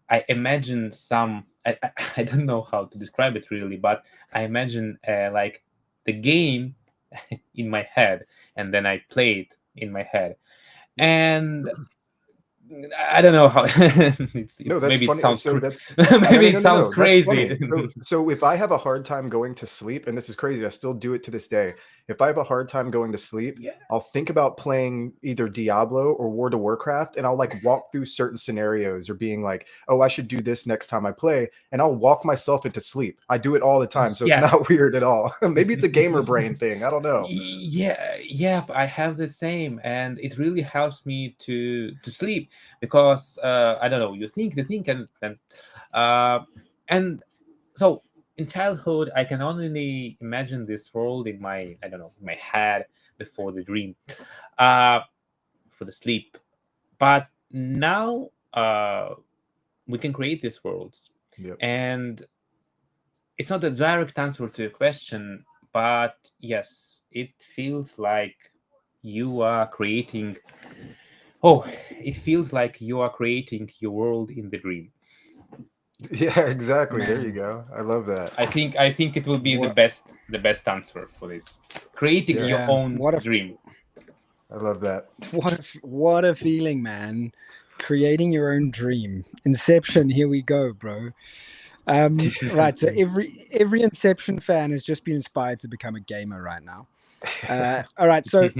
C: I imagine some I don't know how to describe it really, but I imagine like the game in my head, and then I play it in my head, and I don't know how
B: No, that's
C: maybe it
B: funny.
C: sounds
B: So that's, I
C: maybe
B: mean,
C: it
B: no, no,
C: sounds
B: no, that's
C: crazy.
B: funny. So if I have a hard time going to sleep, and this is crazy, I still do it to this day. If I have a hard time going to sleep,
C: Yeah.
B: I'll think about playing either Diablo or World of Warcraft, and I'll like walk through certain scenarios or being like, oh, I should do this next time I play, and I'll walk myself into sleep. I do it all the time, so it's
C: Yeah.
B: not weird at all. Maybe it's a gamer brain thing. I don't know.
C: Yeah, I have the same, and it really helps me to sleep because I don't know, you think, uh, and so in childhood I can only imagine this world in my, I don't know, in my head before the dream, uh, for the sleep. But now we can create these worlds,
B: Yep.
C: and it's not a direct answer to your question, but yes, it feels like you are creating. Oh, it feels like you are creating your world in the dream.
B: Yeah, exactly. There you
A: Man,
B: go. I love that.
C: I think it will be
A: what?
C: the best answer for this. Creating
B: Yeah,
C: your
A: Yeah,
C: own dream.
B: I love that.
A: what a feeling, man. Creating your own dream. Inception, here we go, bro. Right, so every Inception fan has just been inspired to become a gamer right now. All right, so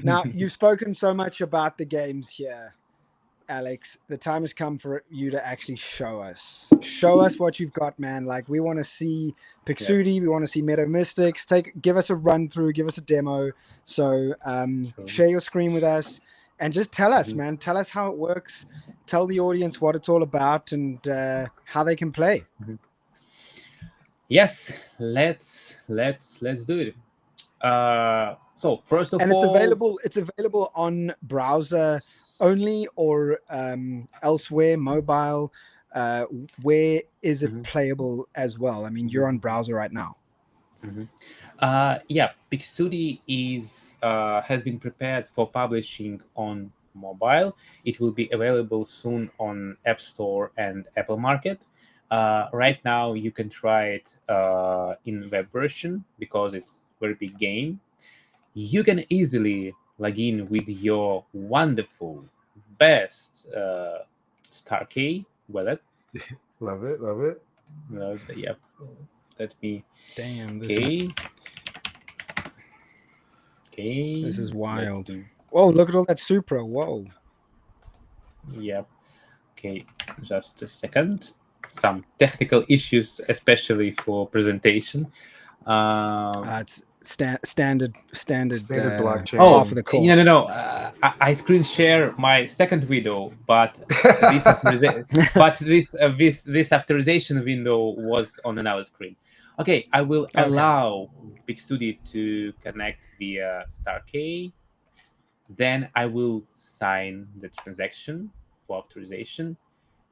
A: now you've spoken so much about the games here, Alex. The time has come for you to actually show us. Show us what you've got, man. Like we want to see
C: Yes,
A: Pixudi, we want to see Meadow Mystics. Give us a run through, give us a demo. So
C: sure.
A: share your screen with us and just tell us,
C: Mhm.
A: man. Tell us how it works. Tell the audience what it's all about and how they can play.
C: Yes, let's do it. So first of
A: And it's
C: all,
A: available. It's available on browser only or elsewhere, mobile. Where is it
C: Mhm,
A: playable as well? I mean,
C: mhm,
A: you're on browser right now.
C: mhm. Yeah, Pixudi is has been prepared for publishing on mobile. It will be available soon on App Store and Apple Market. Right now, you can try it in web version because it's very big game. You can easily log in with your wonderful best StarK wallet.
B: Love it. Love it.
C: Yeah, let me.
A: Damn,
C: Okay,
A: this
C: okay.
A: is
C: Let
A: wild.
C: me.
A: Whoa, look at all that Supra. Whoa.
C: Yep. Okay, just a second. Some technical issues, especially for presentation. Um,
A: It's standard
B: Standard
C: oh,
A: half of
B: blockchain.
A: the
C: no, no,
A: course.
C: no. I screen share my second window, but this authorization, but this authorization window was on another screen. Okay, I will
A: Okay.
C: allow Pixudi to connect via StarK. Then I will sign the transaction for authorization.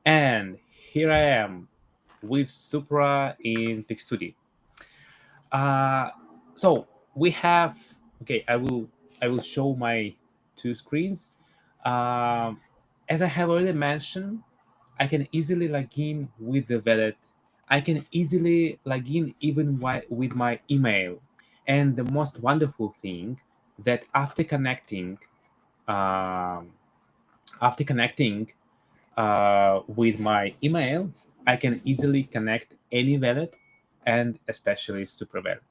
C: And here I am with Supra in Pixudi. Uh, so we have, okay, I will show my two screens. Um, as I have already mentioned, I can easily log in with the wallet. I can easily log in even with my email. And the most wonderful thing that um, after connecting with my email, I can easily connect any wallet and especially Super wallet.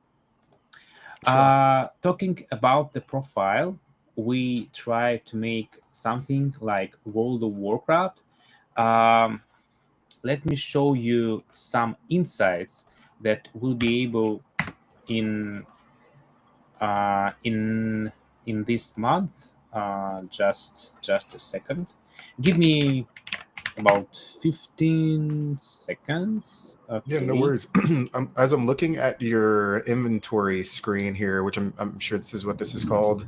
A: Sure.
C: Talking about the profile, we try to make something like World of Warcraft. Um, Let me show you some insights that will be able in in this month. Just a second. Give me about 15 seconds.
B: Yeah, no
C: Okay.
B: worries. As I'm looking at your inventory screen here, which I'm sure this is what this is called,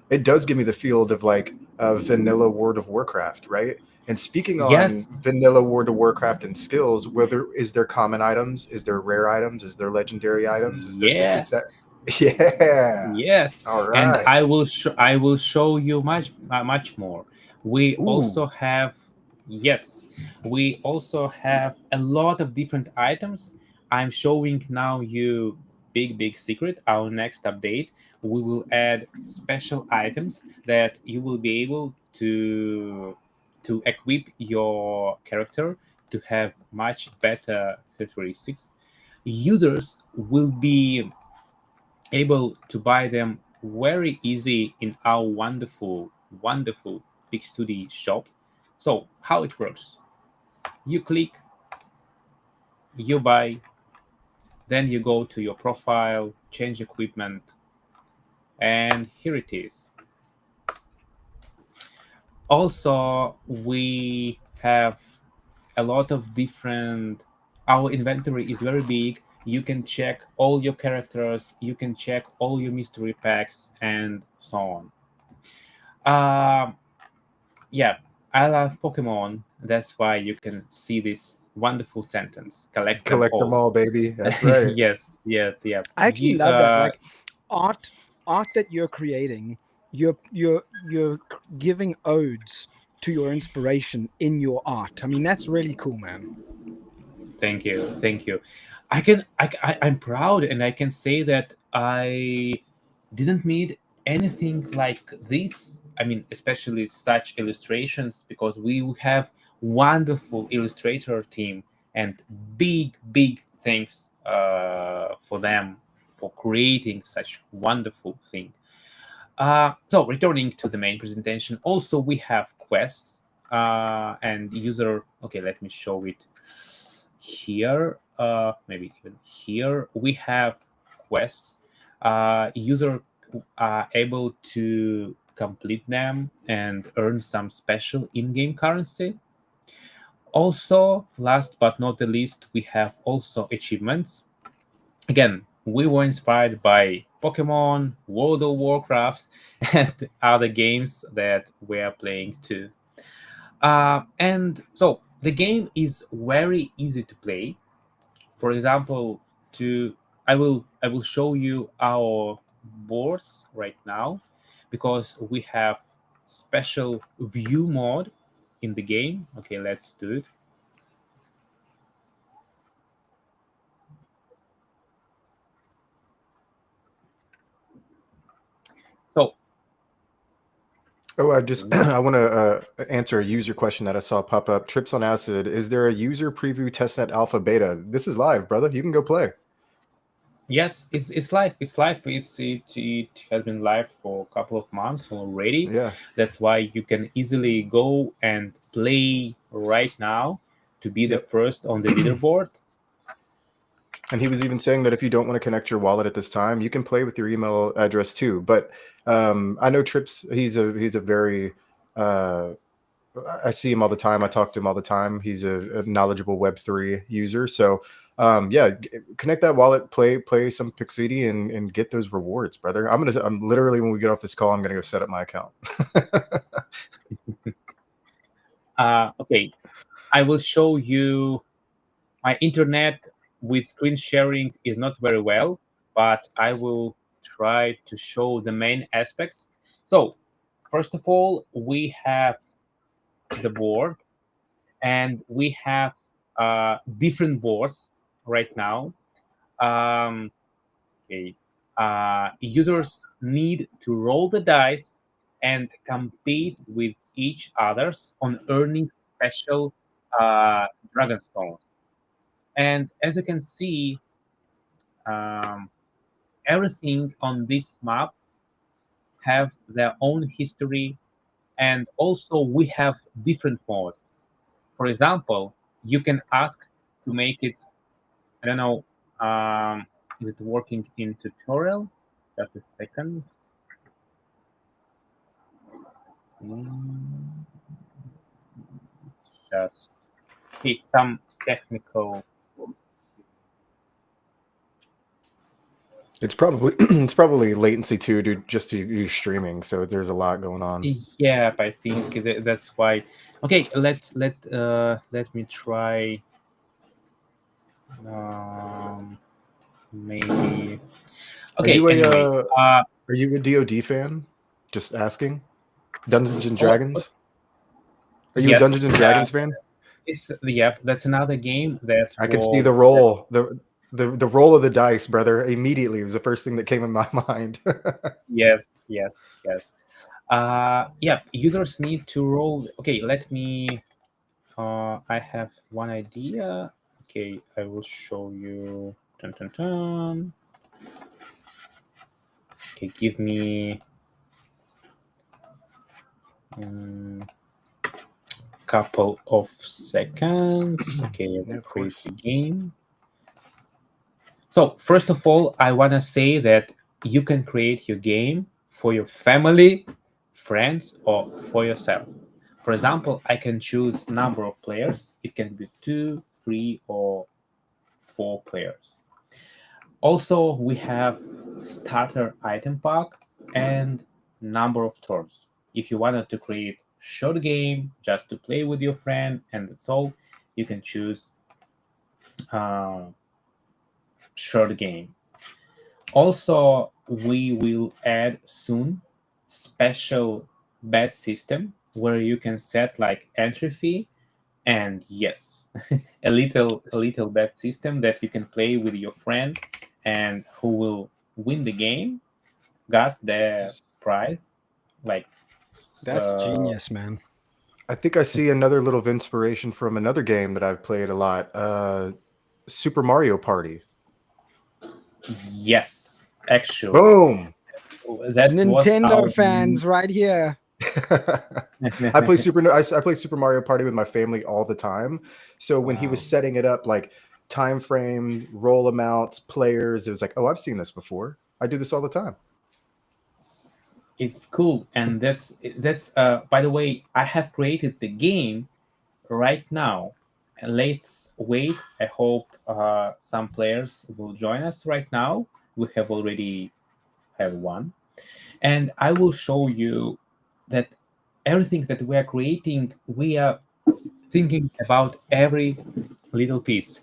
B: it does give me the field of like vanilla World of Warcraft, right? And speaking on
C: Yes.
B: vanilla World of Warcraft and skills, whether is there common items, is there rare items, is there legendary items, is there things that
C: Yes.
B: yeah.
C: Yes,
B: All
C: and
B: right.
C: I will show you much more. We
B: Ooh.
C: also have, yes, we also have a lot of different items. I'm showing now you big secret. Our next update, we will add special items that you will be able to equip your character to have much better characteristics. Users will be able to buy them very easy in our wonderful Pixudi shop. So how it works? You click, you buy, then you go to your profile, change equipment, and here it is. Also, we have a lot of different. Our inventory is very big. You can check all your characters, you can check all your mystery packs, and so on. Um, Yeah, I love Pokemon. That's why you can see this wonderful sentence. Collect them
B: Collect them
C: all.
B: all, baby. That's right.
C: Yes, yeah, yeah.
A: I actually
C: You,
A: love that. Like art that you're creating, you're giving odes to your inspiration in your art. I mean, that's really cool, man.
C: Thank you, thank you. I'm proud, and I can say that I didn't meet anything like this. I mean, especially such illustrations, because we have wonderful illustrator team, and big thanks for them for creating such wonderful thing. So returning to the main presentation, also we have quests and user. Okay, let me show it here. Maybe even here we have quests. User are able to complete them and earn some special in-game currency. Also, last but not the least, we have also achievements. Again, we were inspired by Pokemon, World of Warcraft, and other games that we are playing too. And so the game is very easy to play. For example, to I will show you our boards right now, because we have special view mode in the game. Okay, let's do it. So
B: Oh, I just I want to answer a user question that I saw pop up. Trips on Acid. Is there a user preview testnet alpha beta? This is live, brother. You can go play.
C: yes, it's live. It's live. It has been live for a couple of months already.
B: Yeah.
C: That's why you can easily go and play right now to be the
B: Yep.
C: first on the leaderboard.
B: And he was even saying that if you don't want to connect your wallet at this time, you can play with your email address too. But I know Trips. He's a very I see him all the time. I talk to him all the time. He's a knowledgeable Web3 user. So yeah, connect that wallet, play some Pixudi, and get those rewards, brother. I'm literally, when we get off this call, I'm gonna go set up my account.
C: Okay, I will show you my internet with screen sharing is not very well, but I will try to show the main aspects. So, first of all, we have the board, and we have different boards right now. Um, okay, users need to roll the dice and compete with each others on earning special dragon stones. And as you can see, um, everything on this map have their own history, and also we have different modes. For example, you can ask to make it, I don't know, is it working in tutorial? Just a second. Mm, Just okay, some technical.
B: It's probably it's probably latency too, dude. Just to use streaming, so there's a lot going on.
C: Yeah, I think that's why. Okay, let me try. Um, maybe.
B: Are
C: Okay.
B: you a
C: Anyway,
B: are you a DoD fan? Just asking. Dungeons and
C: oh,
B: Dragons. Are you a
C: yes,
B: Dungeons and Dragons fan?
C: it's yep. That's another game that
B: I can see
C: was
B: the roll, the roll of the dice, brother. Immediately, it was the first thing that came in my mind.
C: yes. Yeah. Users need to roll. Okay, let me. I have one idea. Okay, I will show you. Dun, dun, dun. Okay, give me um, couple of seconds. Okay, I
B: Yeah,
C: will
B: of
C: create
B: course.
C: the game. So first of all, I want to say that you can create your game for your family, friends, or for yourself. For example, I can choose number of players. It can be 2, 3, or 4 players. Also, we have starter item pack and number of turns. If you wanted to create short game just to play with your friend and that's all, you can choose uh, short game. Also, we will add soon special bet system where you can set like entry fee And yes, a little bet system that you can play with your friend, and who will win the game got the
B: Just-
C: prize. Like,
A: That's
C: uh,
A: genius, man.
B: I think I see another little inspiration from another game that I've played a lot. Super Mario Party.
C: yes, actually,
B: Boom.
C: that was
A: Nintendo
C: our.
A: fans right here.
B: I play Super Mario Party with my family all the time. So when he
A: Wow.
B: was setting it up, like time frame, roll amounts, players, it was like, oh, I've seen this before. I do this all the time.
C: It's cool, and that's. By the way, I have created the game right now. And let's wait. I hope some players will join us right now. We have already have one, and I will show you that everything that we are creating, we are thinking about every little piece.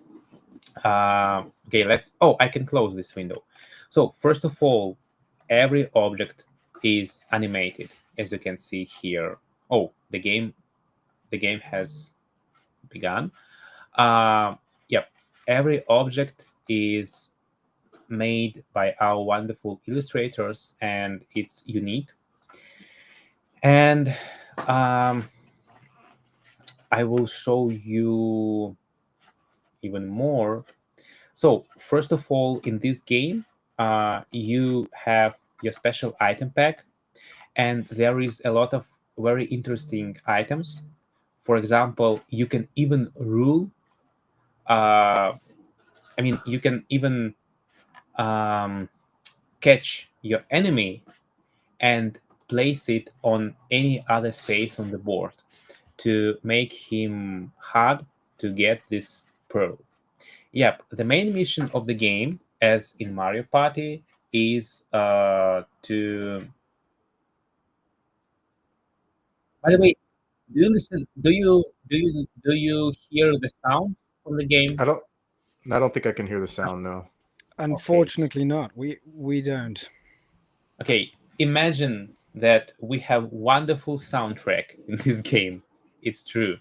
C: Okay, let's. Oh, I can close this window. So first of all, every object is animated, as you can see here. Oh, the game has begun. Uh, yep, every object is made by our wonderful illustrators, and it's unique. And um, I will show you even more. So first of all, in this game, you have your special item pack, and there is a lot of very interesting items. For example, you can even rule. I mean, you can even um, catch your enemy and place it on any other space on the board to make him hard to get this pearl. Yep, the main mission of the game, as in Mario Party, is to. By the way, do you listen? Do you hear the sound from the game?
B: I don't I don't think I can hear the sound, no.
C: Okay,
A: Unfortunately, not. We don't.
C: okay. Imagine that we have wonderful soundtrack in this game. It's true.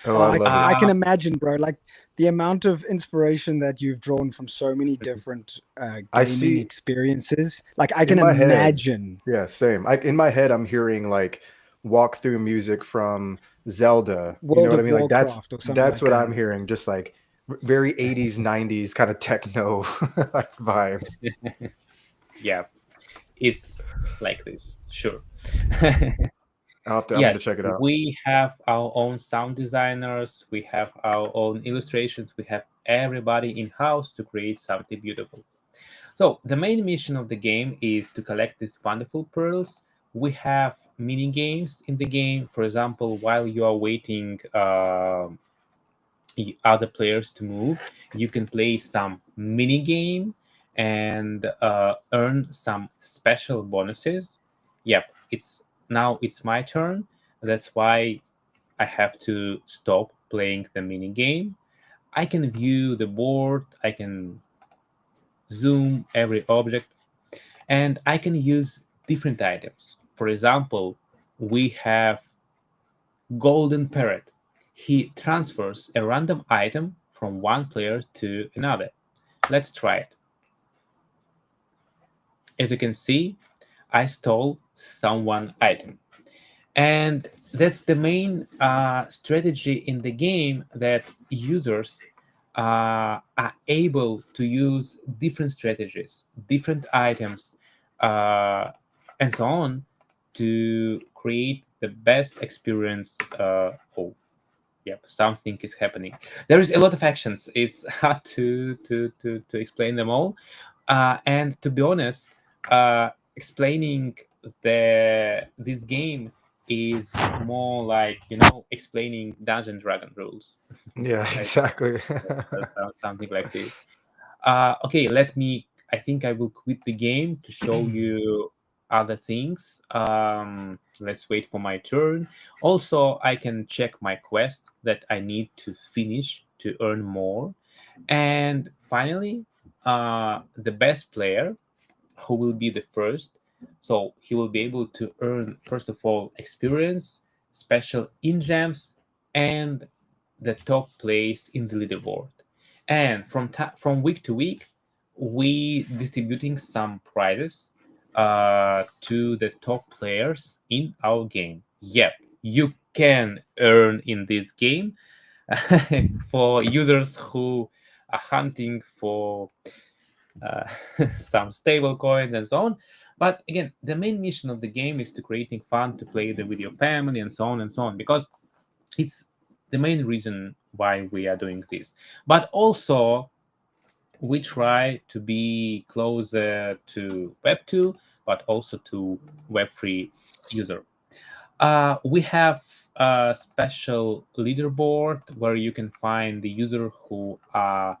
B: Oh,
A: Oh,
B: I
A: I
B: love it.
A: I can
C: Uh,
A: imagine, bro. Like the amount of inspiration that you've drawn from so many different
B: I
A: gaming
B: see
A: experiences. Like I
B: in
A: can
B: my head,
A: imagine
B: yeah, same. In my head, I'm hearing like walkthrough music from Zelda. You know
A: World
B: what I
A: of
B: mean? Like
A: Warcraft or something
B: that's
A: like
B: what
A: that.
B: I'm hearing. Just like very 80s, 90s kind of techno like vibes.
C: yeah, it's like this. Sure.
B: I'm
C: Yes,
B: gonna check it out.
C: we have our own sound designers, we have our own illustrations, we have everybody in house to create something beautiful. So, the main mission of the game is to collect these wonderful pearls. We have mini games in the game. For example, while you are waiting other players to move, you can play some mini game and earn some special bonuses. Yep, it's my turn. That's why I have to stop playing the mini game. I can view the board, I can zoom every object, and I can use different items. For example, we have Golden Parrot. He transfers a random item from one player to another. Let's try it. As you can see, I stole someone item. And that's the main strategy in the game, that users are able to use different strategies, different items, uh, and so on, to create the best experience. Oh, yep, something is happening. There is a lot of actions. It's hard to explain them all. And to be honest, explaining this game is more like, explaining Dungeon Dragon rules.
B: Yeah,
C: Like,
B: exactly.
C: something like this. Okay, I think I will quit the game to show you other things. Let's wait for my turn. Also, I can check my quest that I need to finish to earn more. And finally, the best player, who will be the first. So he will be able to earn, first of all, experience, special in gems, and the top place in the leaderboard. And from week to week, we distributing some prizes to the top players in our game. Yep, you can earn in this game for users who are hunting for uh, some stable coins and so on. But again, the main mission of the game is to creating fun to play with your family and so on and so on, because it's the main reason why we are doing this. But also, we try to be closer to Web 2, but also to Web 3 user. We have a special leaderboard where you can find the user who are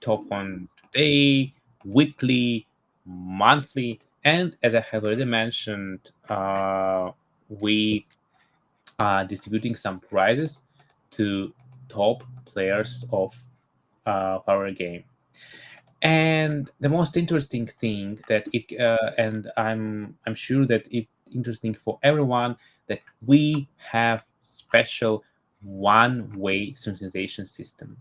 C: top on today, weekly, monthly, and as I have already mentioned, we are distributing some prizes to top players of our game. And the most interesting thing that and I'm sure that it's interesting for everyone, that we have special one-way synchronization system.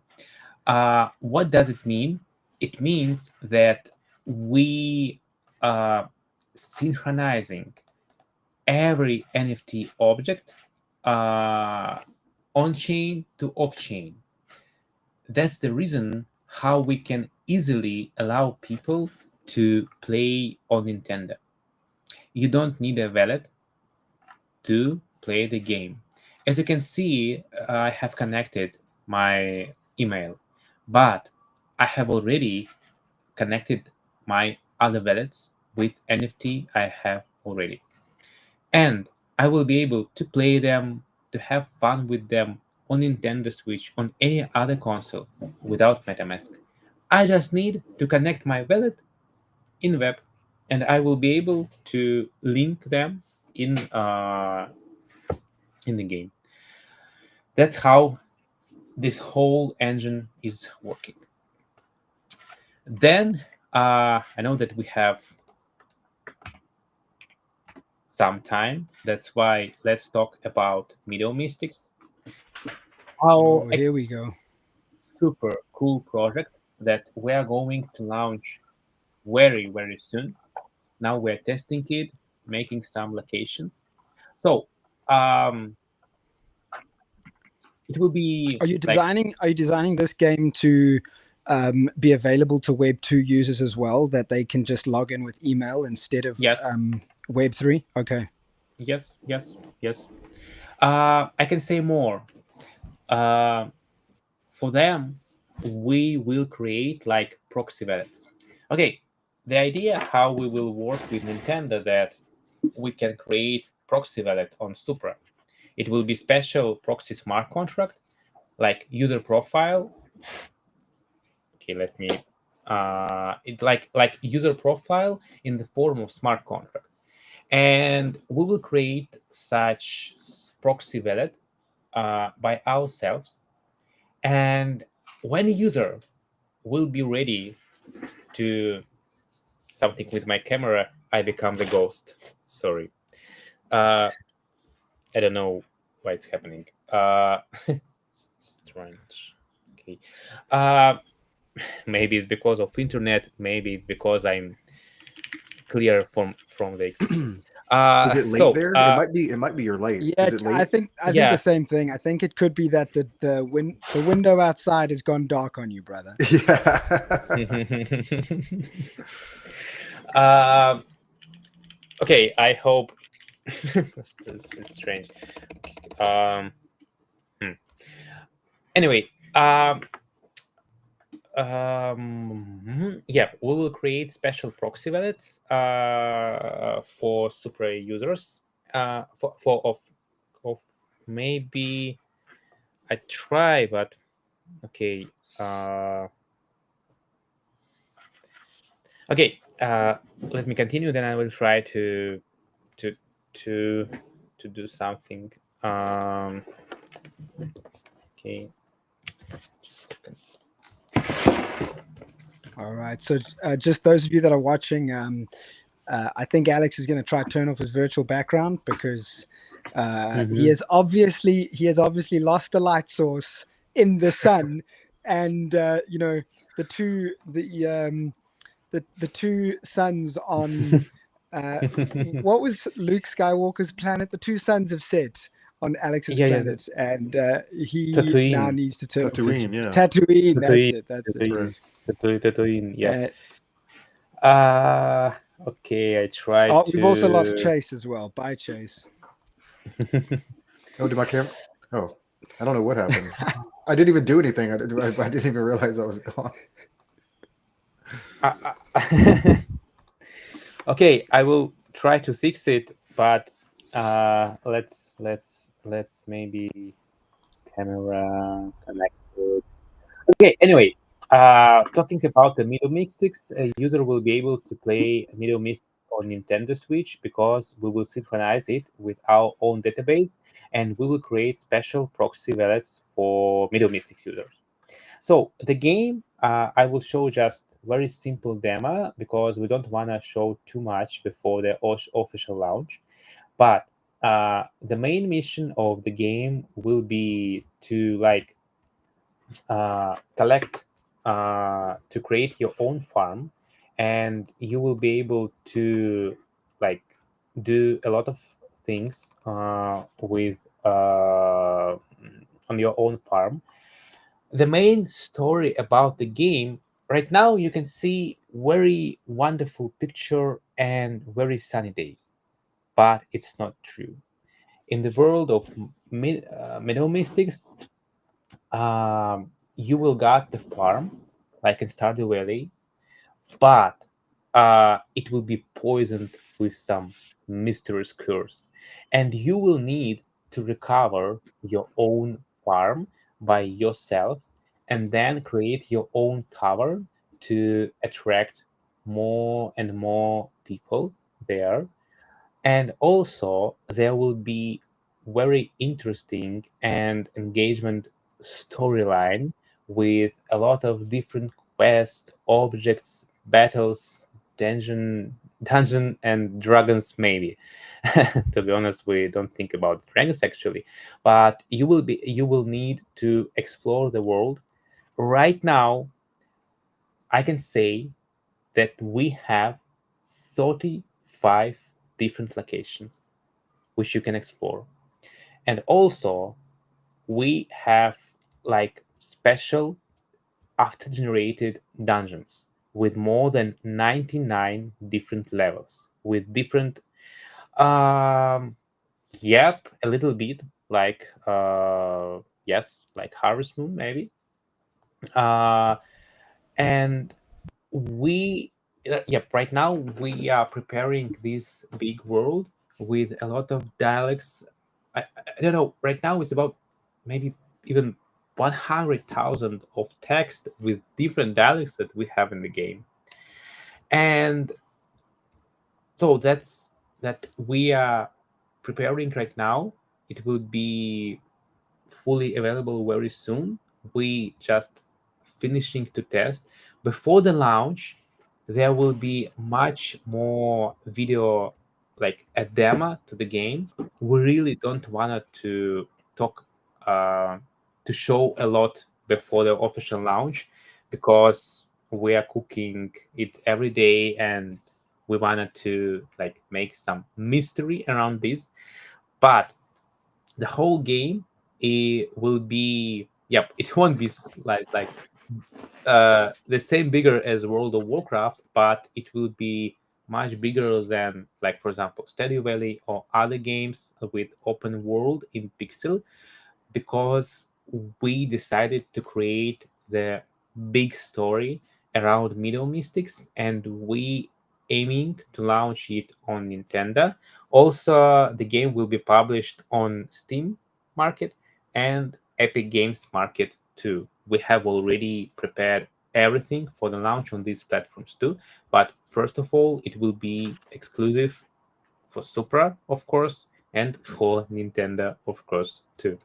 C: What does it mean? It means that we are synchronizing every NFT object on chain to off chain. That's the reason how we can easily allow people to play on Nintendo. You don't need a wallet to play the game. As you can see, I have connected my email, but I have already connected my other wallets with NFT I have already. And I will be able to play them, to have fun with them on Nintendo Switch, on any other console without MetaMask. I just need to connect my wallet in web, and I will be able to link them in the game. That's how this whole engine is working. Then I know that we have some time. That's why let's talk about Meadow Mystics.
A: Oh,
C: Our
A: here we go.
C: super cool project that we are going to launch very, very soon. Now we're testing it, making some locations. So it will be
A: Are you
C: like,
A: designing? Are you designing this game to be available to Web 2 users as well, that they can just log in with email instead of
C: yes,
A: Web 3? Okay.
C: yes, yes, yes. I can say more. Uh, for them, we will create like proxy wallets. Okay, the idea how we will work with Nintendo, that we can create proxy wallet on Supra. It will be special proxy smart contract, like user profile. Okay, let me. It like user profile in the form of smart contract, and we will create such proxy wallet by ourselves. And when a user will be ready to something with my camera, I become the ghost. Sorry. I don't know why it's happening. Strange. Okay. Uh, maybe it's because of internet. Maybe it's because I'm clear from the exercise.
B: Is it late
C: So
B: there? It might be your light.
A: Yeah,
B: Is it
A: I
B: late?
A: think the
C: yes.
A: same thing. I think it could be that the window outside has gone dark on you, brother.
B: Yeah.
C: uh, okay. I hope. This is strange. Um, hmm. Anyway, yeah, we will create special proxy wallets for Supra users. For of maybe I try, but okay. Okay. Let me continue. Then I will try to to to do something. Okay. Just a second.
A: All right. So just those of you that are watching, I think Alex is going to try to turn off his virtual background because He has obviously lost the light source in the sun, and the two suns on what was Luke Skywalker's planet? The two suns have set on Alex's
C: Yeah,
A: planet, and he now
C: Tatooine.
A: needs to turn off his
B: Tatooine, yeah.
A: Tatooine. That's
C: Tatooine.
A: it. That's it.
B: That's
C: Tatooine.
B: right.
C: Tatooine. Yeah.
A: Uh,
C: Okay. I tried
A: we've also lost
C: to.
A: Chase as well. Bye, Chase.
B: Oh, did my camera? Oh, I don't know what happened. I didn't even do anything. I didn't even realize I was gone.
C: Okay, I will try to fix it, but let's maybe camera connected. Okay, anyway, talking about the Meadow Mystics, a user will be able to play Meadow Mystics on Nintendo Switch because we will synchronize it with our own database, and we will create special proxy wallets for Meadow Mystics users. So the game, I will show just very simple demo because we don't want to show too much before the official launch. But the main mission of the game will be to collect, to create your own farm, and you will be able to like do a lot of things with on your own farm. The main story about the game right now, you can see very wonderful picture and very sunny day, but it's not true. In the world of Meadow Mystics, you will got the farm like in Stardew Valley, but it will be poisoned with some mysterious curse, and you will need to recover your own farm by yourself, and then create your own tower to attract more and more people there. And also there will be very interesting and engagement storyline with a lot of different quests, objects, battles, dungeon and dragons maybe. To be honest, we don't think about dragons actually, but you will need to explore the world. Right now I can say that we have 35 different locations which you can explore. And also, we have like special after generated dungeons with more than 99 different levels with different yep, a little bit like yes, like Harvest Moon maybe. And we yep, right now we are preparing this big world with a lot of dialects. I don't know, right now it's about maybe even 100,000 of text with different dialects that we have in the game. And so that's that we are preparing right now. It will be fully available very soon. We just finishing to test. Before the launch, there will be much more video, like a demo to the game. We really don't want to talk, uh, to show a lot before the official launch because we are cooking it every day and we wanted to like make some mystery around this. But the whole game, it will be, yep, it won't be like the same bigger as World of Warcraft, but it will be much bigger than, like, for example, Stardew Valley or other games with open world in pixel, because we decided to create the big story around Meadow Mystics, and we aiming to launch it on Nintendo. Also, the game will be published on Steam Market and Epic Games Market too. We have already prepared everything for the launch on these platforms too. But first of all, it will be exclusive for Supra, of course, and for Nintendo, of course, too.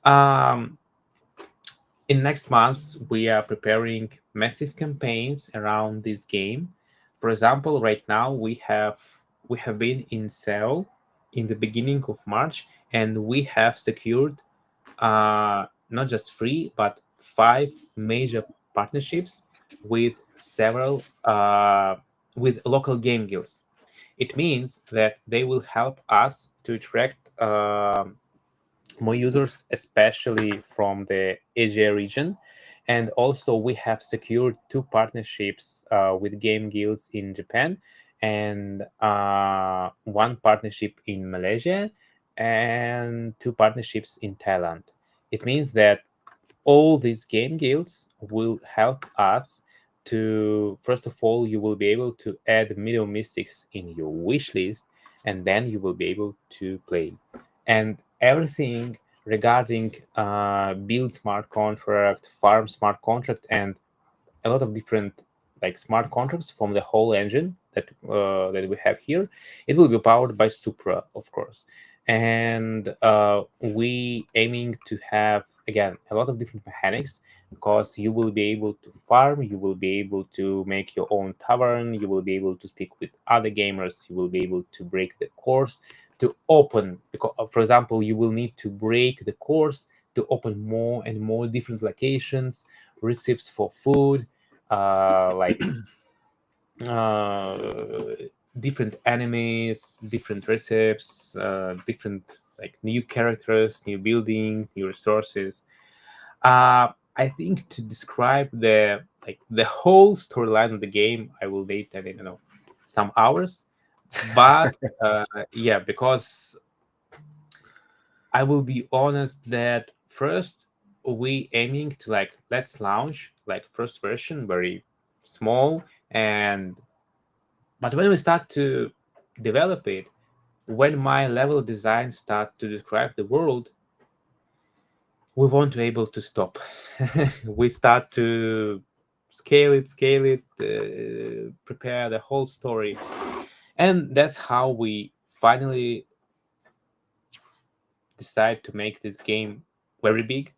C: Um, in next months, we are preparing massive campaigns around this game. For example, right now we have been in Seoul in the beginning of March, and we have secured not just 3 but 5 major partnerships with several with local game guilds. It means that they will help us to attract more users, especially from the Asia region. And also, we have secured 2 partnerships with game guilds in Japan and 1 partnership in Malaysia and 2 partnerships in Thailand. It means that all these game guilds will help us to, first of all, you will be able to add Meadow Mystics in your wish list, and then you will be able to play. And everything regarding build smart contract, farm smart contract, and a lot of different like smart contracts from the whole engine that we have here, it will be powered by Supra, of course. And we aiming to have again a lot of different mechanics, because you will be able to farm, you will be able to make your own tavern, you will be able to speak with other gamers, you will be able to break the course to open, because for example you will need to break the course to open more and more different locations, recipes for food, like uh, different enemies, different recipes, different like new characters, new building, new resources. I think to describe the whole storyline of the game, I will need, I don't know, some hours. But yeah, because I will be honest that first we aiming to like let's launch like first version very small, and but when we start to develop it, when my level design start to describe the world, we won't be able to stop. We start to scale it, prepare the whole story, and that's how we finally decide to make this game very big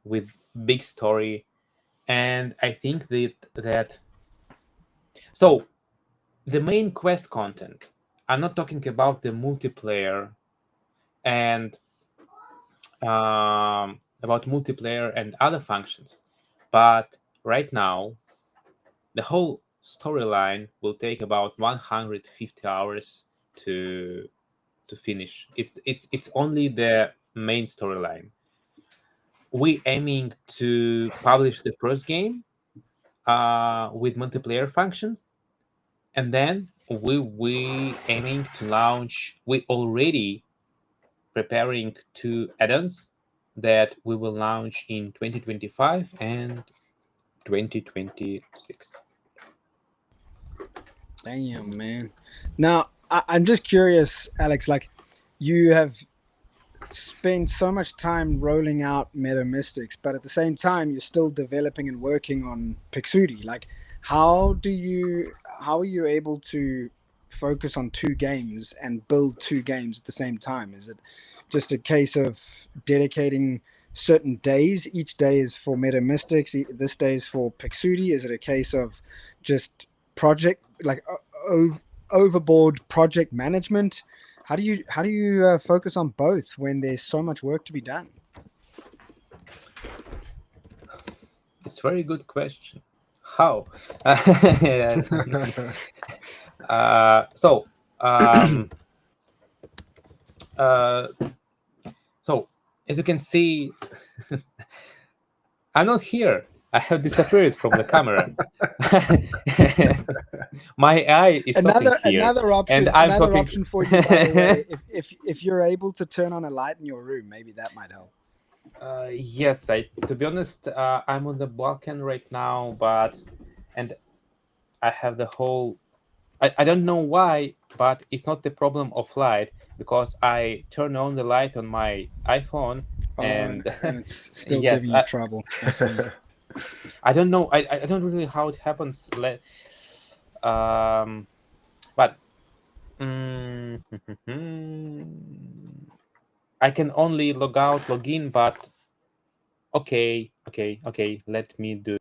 C: with big story. And I think that so the main quest content, I'm not talking about the multiplayer and about multiplayer and other functions, but right now the whole storyline will take about 150 hours to finish. It's only the main storyline. We aiming to publish the first game with multiplayer functions, and then we aiming to launch. We already preparing 2 add-ons that we will launch in 2025 and 2026.
A: Damn, man. Now, I'm just curious, Alex, like you have spent so much time rolling out Meadow Mystics, but at the same time, you're still developing and working on Pixudi. Like, how are you able to focus on 2 games and build 2 games at the same time? Is it just a case of dedicating certain days? Each day is for Meadow Mystics. This day is for Pixudi. Is it a case of just project like overboard project management? How do you focus on both when there's so much work to be done?
C: It's a very good question. How? Yes. So uh, so as you can see, I'm not here. I have disappeared from the camera. My eye is talking here, and I'm
A: Another
C: talking.
A: option for you, by the way, if you're able to turn on a light in your room, maybe that might help.
C: Yes, to be honest, I'm on the Balkan right now, and I have the whole. I don't know why, but it's not the problem of light, because I turn on the light on my iPhone, and
A: And it's still
C: yes,
A: giving you trouble. I see.
C: I don't know. I don't really know how it happens. But mm, I can only log out, log in, but okay. Let me do.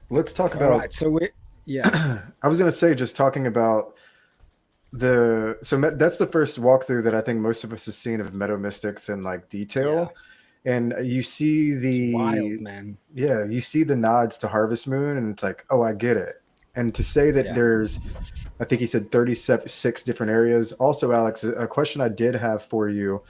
B: Let's talk
A: All right.
B: about.
A: So we, yeah.
B: I was going to say, just talking about That's the first walkthrough that I think most of us have seen of Meadow Mystics in like detail. And you see
A: Wild, man.
B: you see the nods to Harvest Moon, and it's like, oh, I get it. And to say that
A: Yeah.
B: there's, I think he said 36 different areas. Also, Alex, a question I did have for you: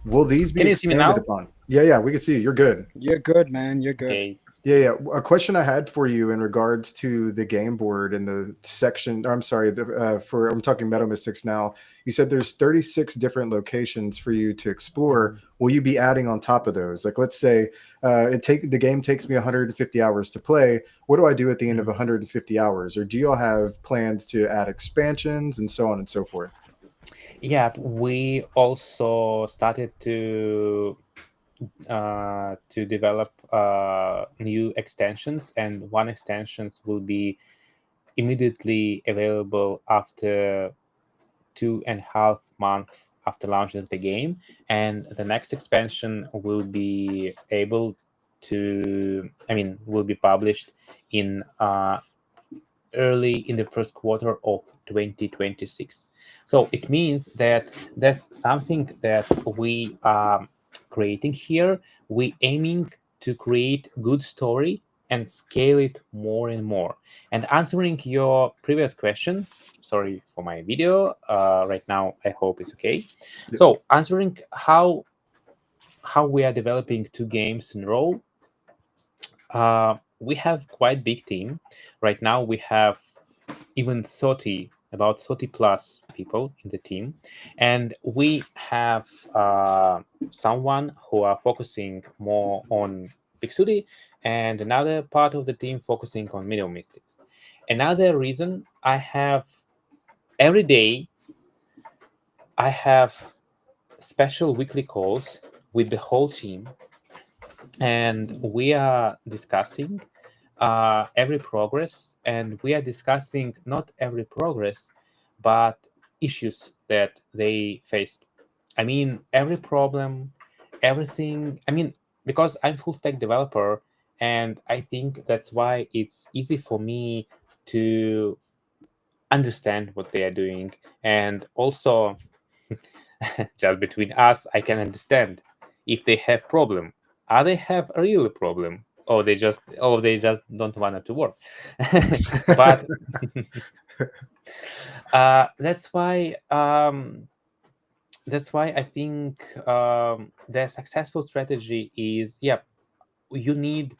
B: will these be
C: Can you see me
B: expanded
C: now?
B: upon? Yeah, we can see you. You're good.
A: You're good, man. You're good.
C: Okay.
B: Yeah. A question I had for you in regards to the game board and the section. I'm sorry, I'm talking Meadow Mystics now. You said there's 36 different locations for you to explore. Will you be adding on top of those? Like, let's say the game takes me 150 hours to play. What do I do at the end of 150 hours? Or do you all have plans to add expansions and so on and so forth?
C: Yeah, we also started to develop new extensions, and one extensions will be immediately available after 2.5 months after launch of the game, and the next expansion will be will be published in early in the first quarter of 2026. So it means that that's something that we are creating here. We aiming to create good story and scale it more and more. And answering your previous question, sorry for my video right now, I hope it's okay. So answering how we are developing 2 games in a row, we have quite big team. Right now we have even about 30 plus people in the team, and we have someone who are focusing more on Pixudi, and another part of the team focusing on Meadow Mystics. Another reason, every day I have special weekly calls with the whole team, and we are discussing every progress, and we are discussing not every progress, but issues that they faced. I mean, every problem, everything. I mean, because I'm full stack developer, and I think that's why it's easy for me to understand what they are doing, and also just between us, I can understand if they have problem. Are they have a real problem? Or they just don't want it to work. But that's why I think the successful strategy is, you need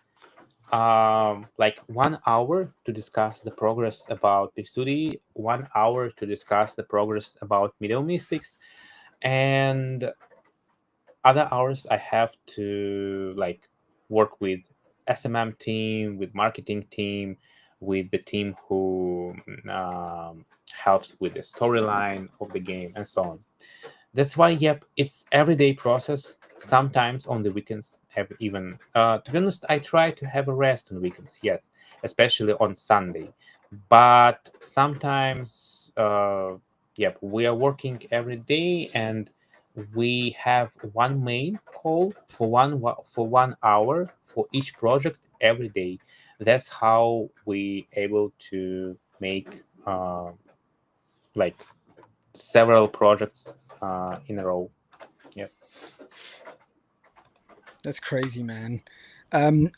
C: like 1 hour to discuss the progress about Pixudi, 1 hour to discuss the progress about Meadow Mystics, and other hours I have to like work with SMM team, with marketing team, with the team who helps with the storyline of the game and so on. That's why, it's everyday process. Sometimes on the weekends, even to be honest, I try to have a rest on weekends. Yes, especially on Sunday. But sometimes, we are working every day, and we have one main call for 1 hour for each project every day. That's how we able to make like several projects in a row. Yeah.
A: That's crazy, man.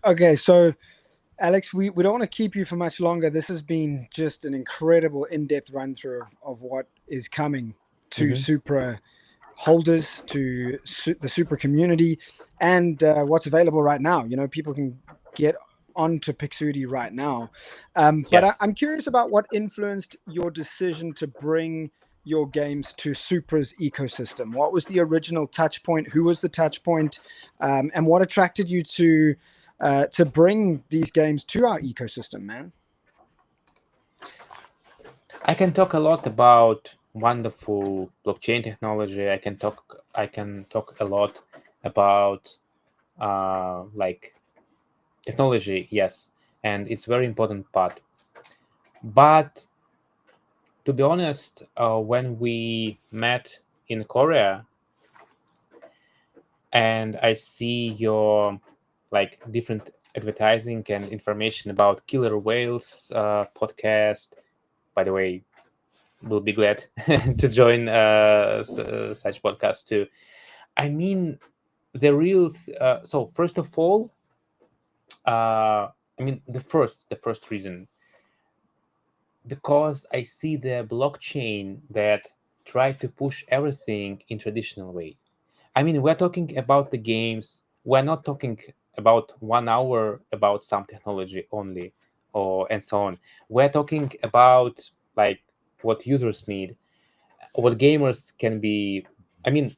A: Okay, so Alex, we don't want to keep you for much longer. This has been just an incredible in-depth run through of what is coming to Supra holders, to the Supra community, and what's available right now. You know, people can get onto Pixudi right now. But I'm curious about what influenced your decision to bring your games to Supra's ecosystem. What was the original touch point? Who was the touch point? And what attracted you to bring these games to our ecosystem, man?
C: I can talk a lot about wonderful blockchain technology. I can talk a lot about like technology, yes, and it's very important part. But to be honest, when we met in Korea, and I see your like different advertising and information about Killer Whales podcast. By the way, will be glad to join such podcasts too. I mean, the real. So first of all, I mean the first reason, because I see the blockchain that try to push everything in traditional way. I mean, we're talking about the games. We're not talking about 1 hour about some technology only, or and so on. We're talking about like what users need, what gamers can be. I mean,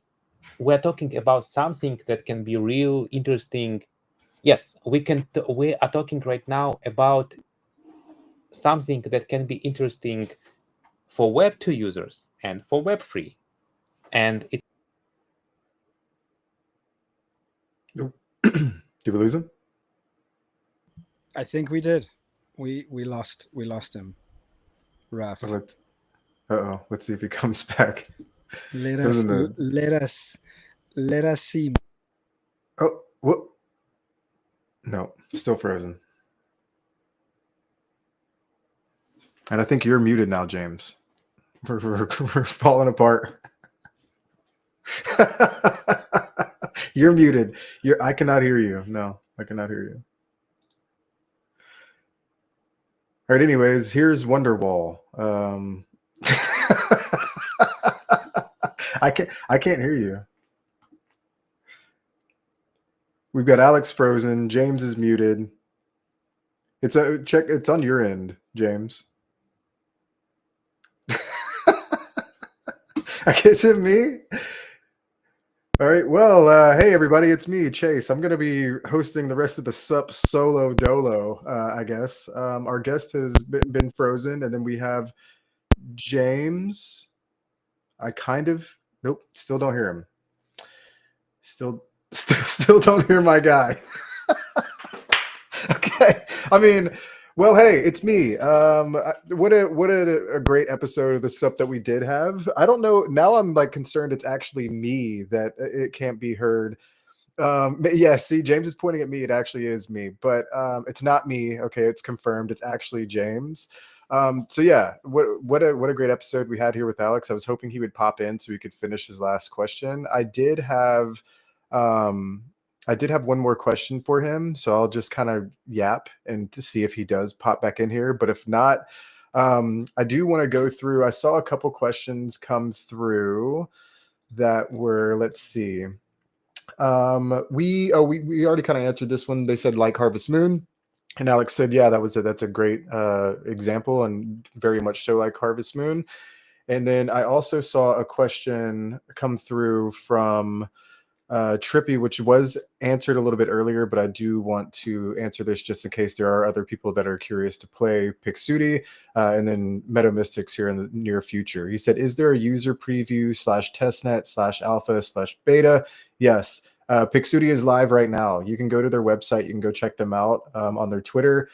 C: we're talking about something that can be real interesting. Yes, we are talking right now about something that can be interesting for Web 2 users and for Web 3. And it's
B: Did we lose him?
A: I think we did. We lost him. Rough.
B: Let's see if he comes back.
A: Let
B: So
A: us
B: in the-
A: let us see.
B: Oh, what? No, still frozen. And I think you're muted now, James. We're falling apart. You're muted. I cannot hear you. No, I cannot hear you. All right. Anyways, here's Wonderwall. I can't hear you. We've got Alex frozen. James is muted. It's on your end, James. I guess it's me. All right. Well, hey everybody, it's me, Chase. I'm going to be hosting the rest of the Sup Solo Dolo, I guess. Our guest has been frozen, and then we have James. Nope, still don't hear him. Still don't hear my guy. Okay. I mean, well, hey, it's me. What a great episode of the Sup that we did have. I don't know. Now I'm like concerned it's actually me that it can't be heard. Yeah, see, James is pointing at me. It actually is me, but it's not me. Okay, it's confirmed. It's actually James. So yeah, what a great episode we had here with Alex. I was hoping he would pop in so we could finish his last question. I did have one more question for him, so I'll just kind of yap and to see if he does pop back in here. But if not, I do want to go through. I saw a couple questions come through that were, let's see. We already kind of answered this one. They said like Harvest Moon. And Alex said, yeah, that's a great example and very much so like Harvest Moon. And then I also saw a question come through from Trippy, which was answered a little bit earlier, but I do want to answer this just in case there are other people that are curious to play Pixudi and then Meadow Mystics here in the near future. He said, is there a user preview / testnet / alpha / beta? Yes. Pixudi is live right now. You can go to their website. You can go check them out on their Twitter,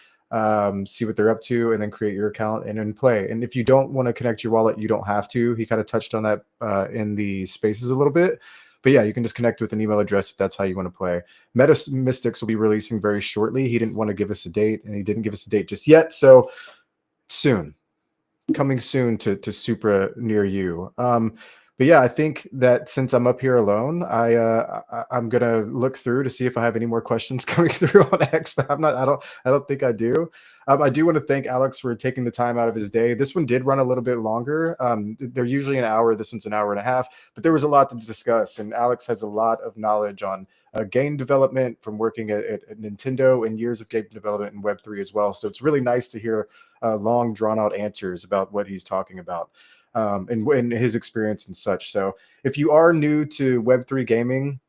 B: see what they're up to, and then create your account and then play. And if you don't want to connect your wallet, you don't have to. He kind of touched on that in the spaces a little bit. But yeah, you can just connect with an email address if that's how you want to play. Meadow Mystics will be releasing very shortly. He didn't want to give us a date, and he didn't give us a date just yet. So soon, coming soon to Supra near you. But yeah, I think that since I'm up here alone, I'm gonna look through to see if I have any more questions coming through on X. But I don't think I do. I do want to thank Alex for taking the time out of his day. This one did run a little bit longer. They're usually an hour. This one's an hour and a half. But there was a lot to discuss, and Alex has a lot of knowledge on game development from working at Nintendo and years of game development in Web3 as well. So it's really nice to hear long, drawn-out answers about what he's talking about. And his experience and such. So if you are new to Web3 gaming,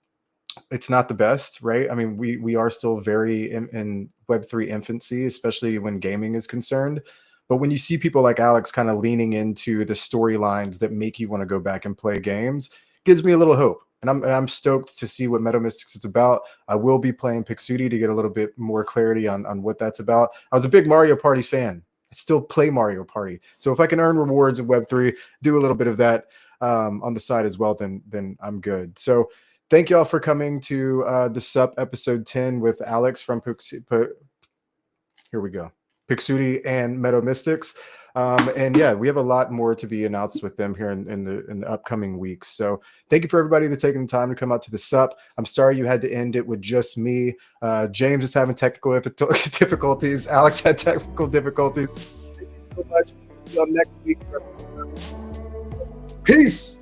B: it's not the best, right? I mean, we are still very in Web3 infancy, especially when gaming is concerned. But when you see people like Alex kind of leaning into the storylines that make you want to go back and play games, it gives me a little hope. And I'm stoked to see what Meadow Mystics is about. I will be playing Pixudi to get a little bit more clarity on what that's about. I was a big Mario Party fan. I still play Mario Party. So if I can earn rewards in Web3, do a little bit of that on the side as well, then I'm good. So thank y'all for coming to the Sup episode 10 with Alex from here we go. Pixudi and Meadow Mystics. And yeah, we have a lot more to be announced with them here in the upcoming weeks. So thank you for everybody that's taking the time to come out to the SUP. I'm sorry you had to end it with just me. James is having technical difficulties. Alex had technical difficulties. Thank you so much. See you all next week. Peace.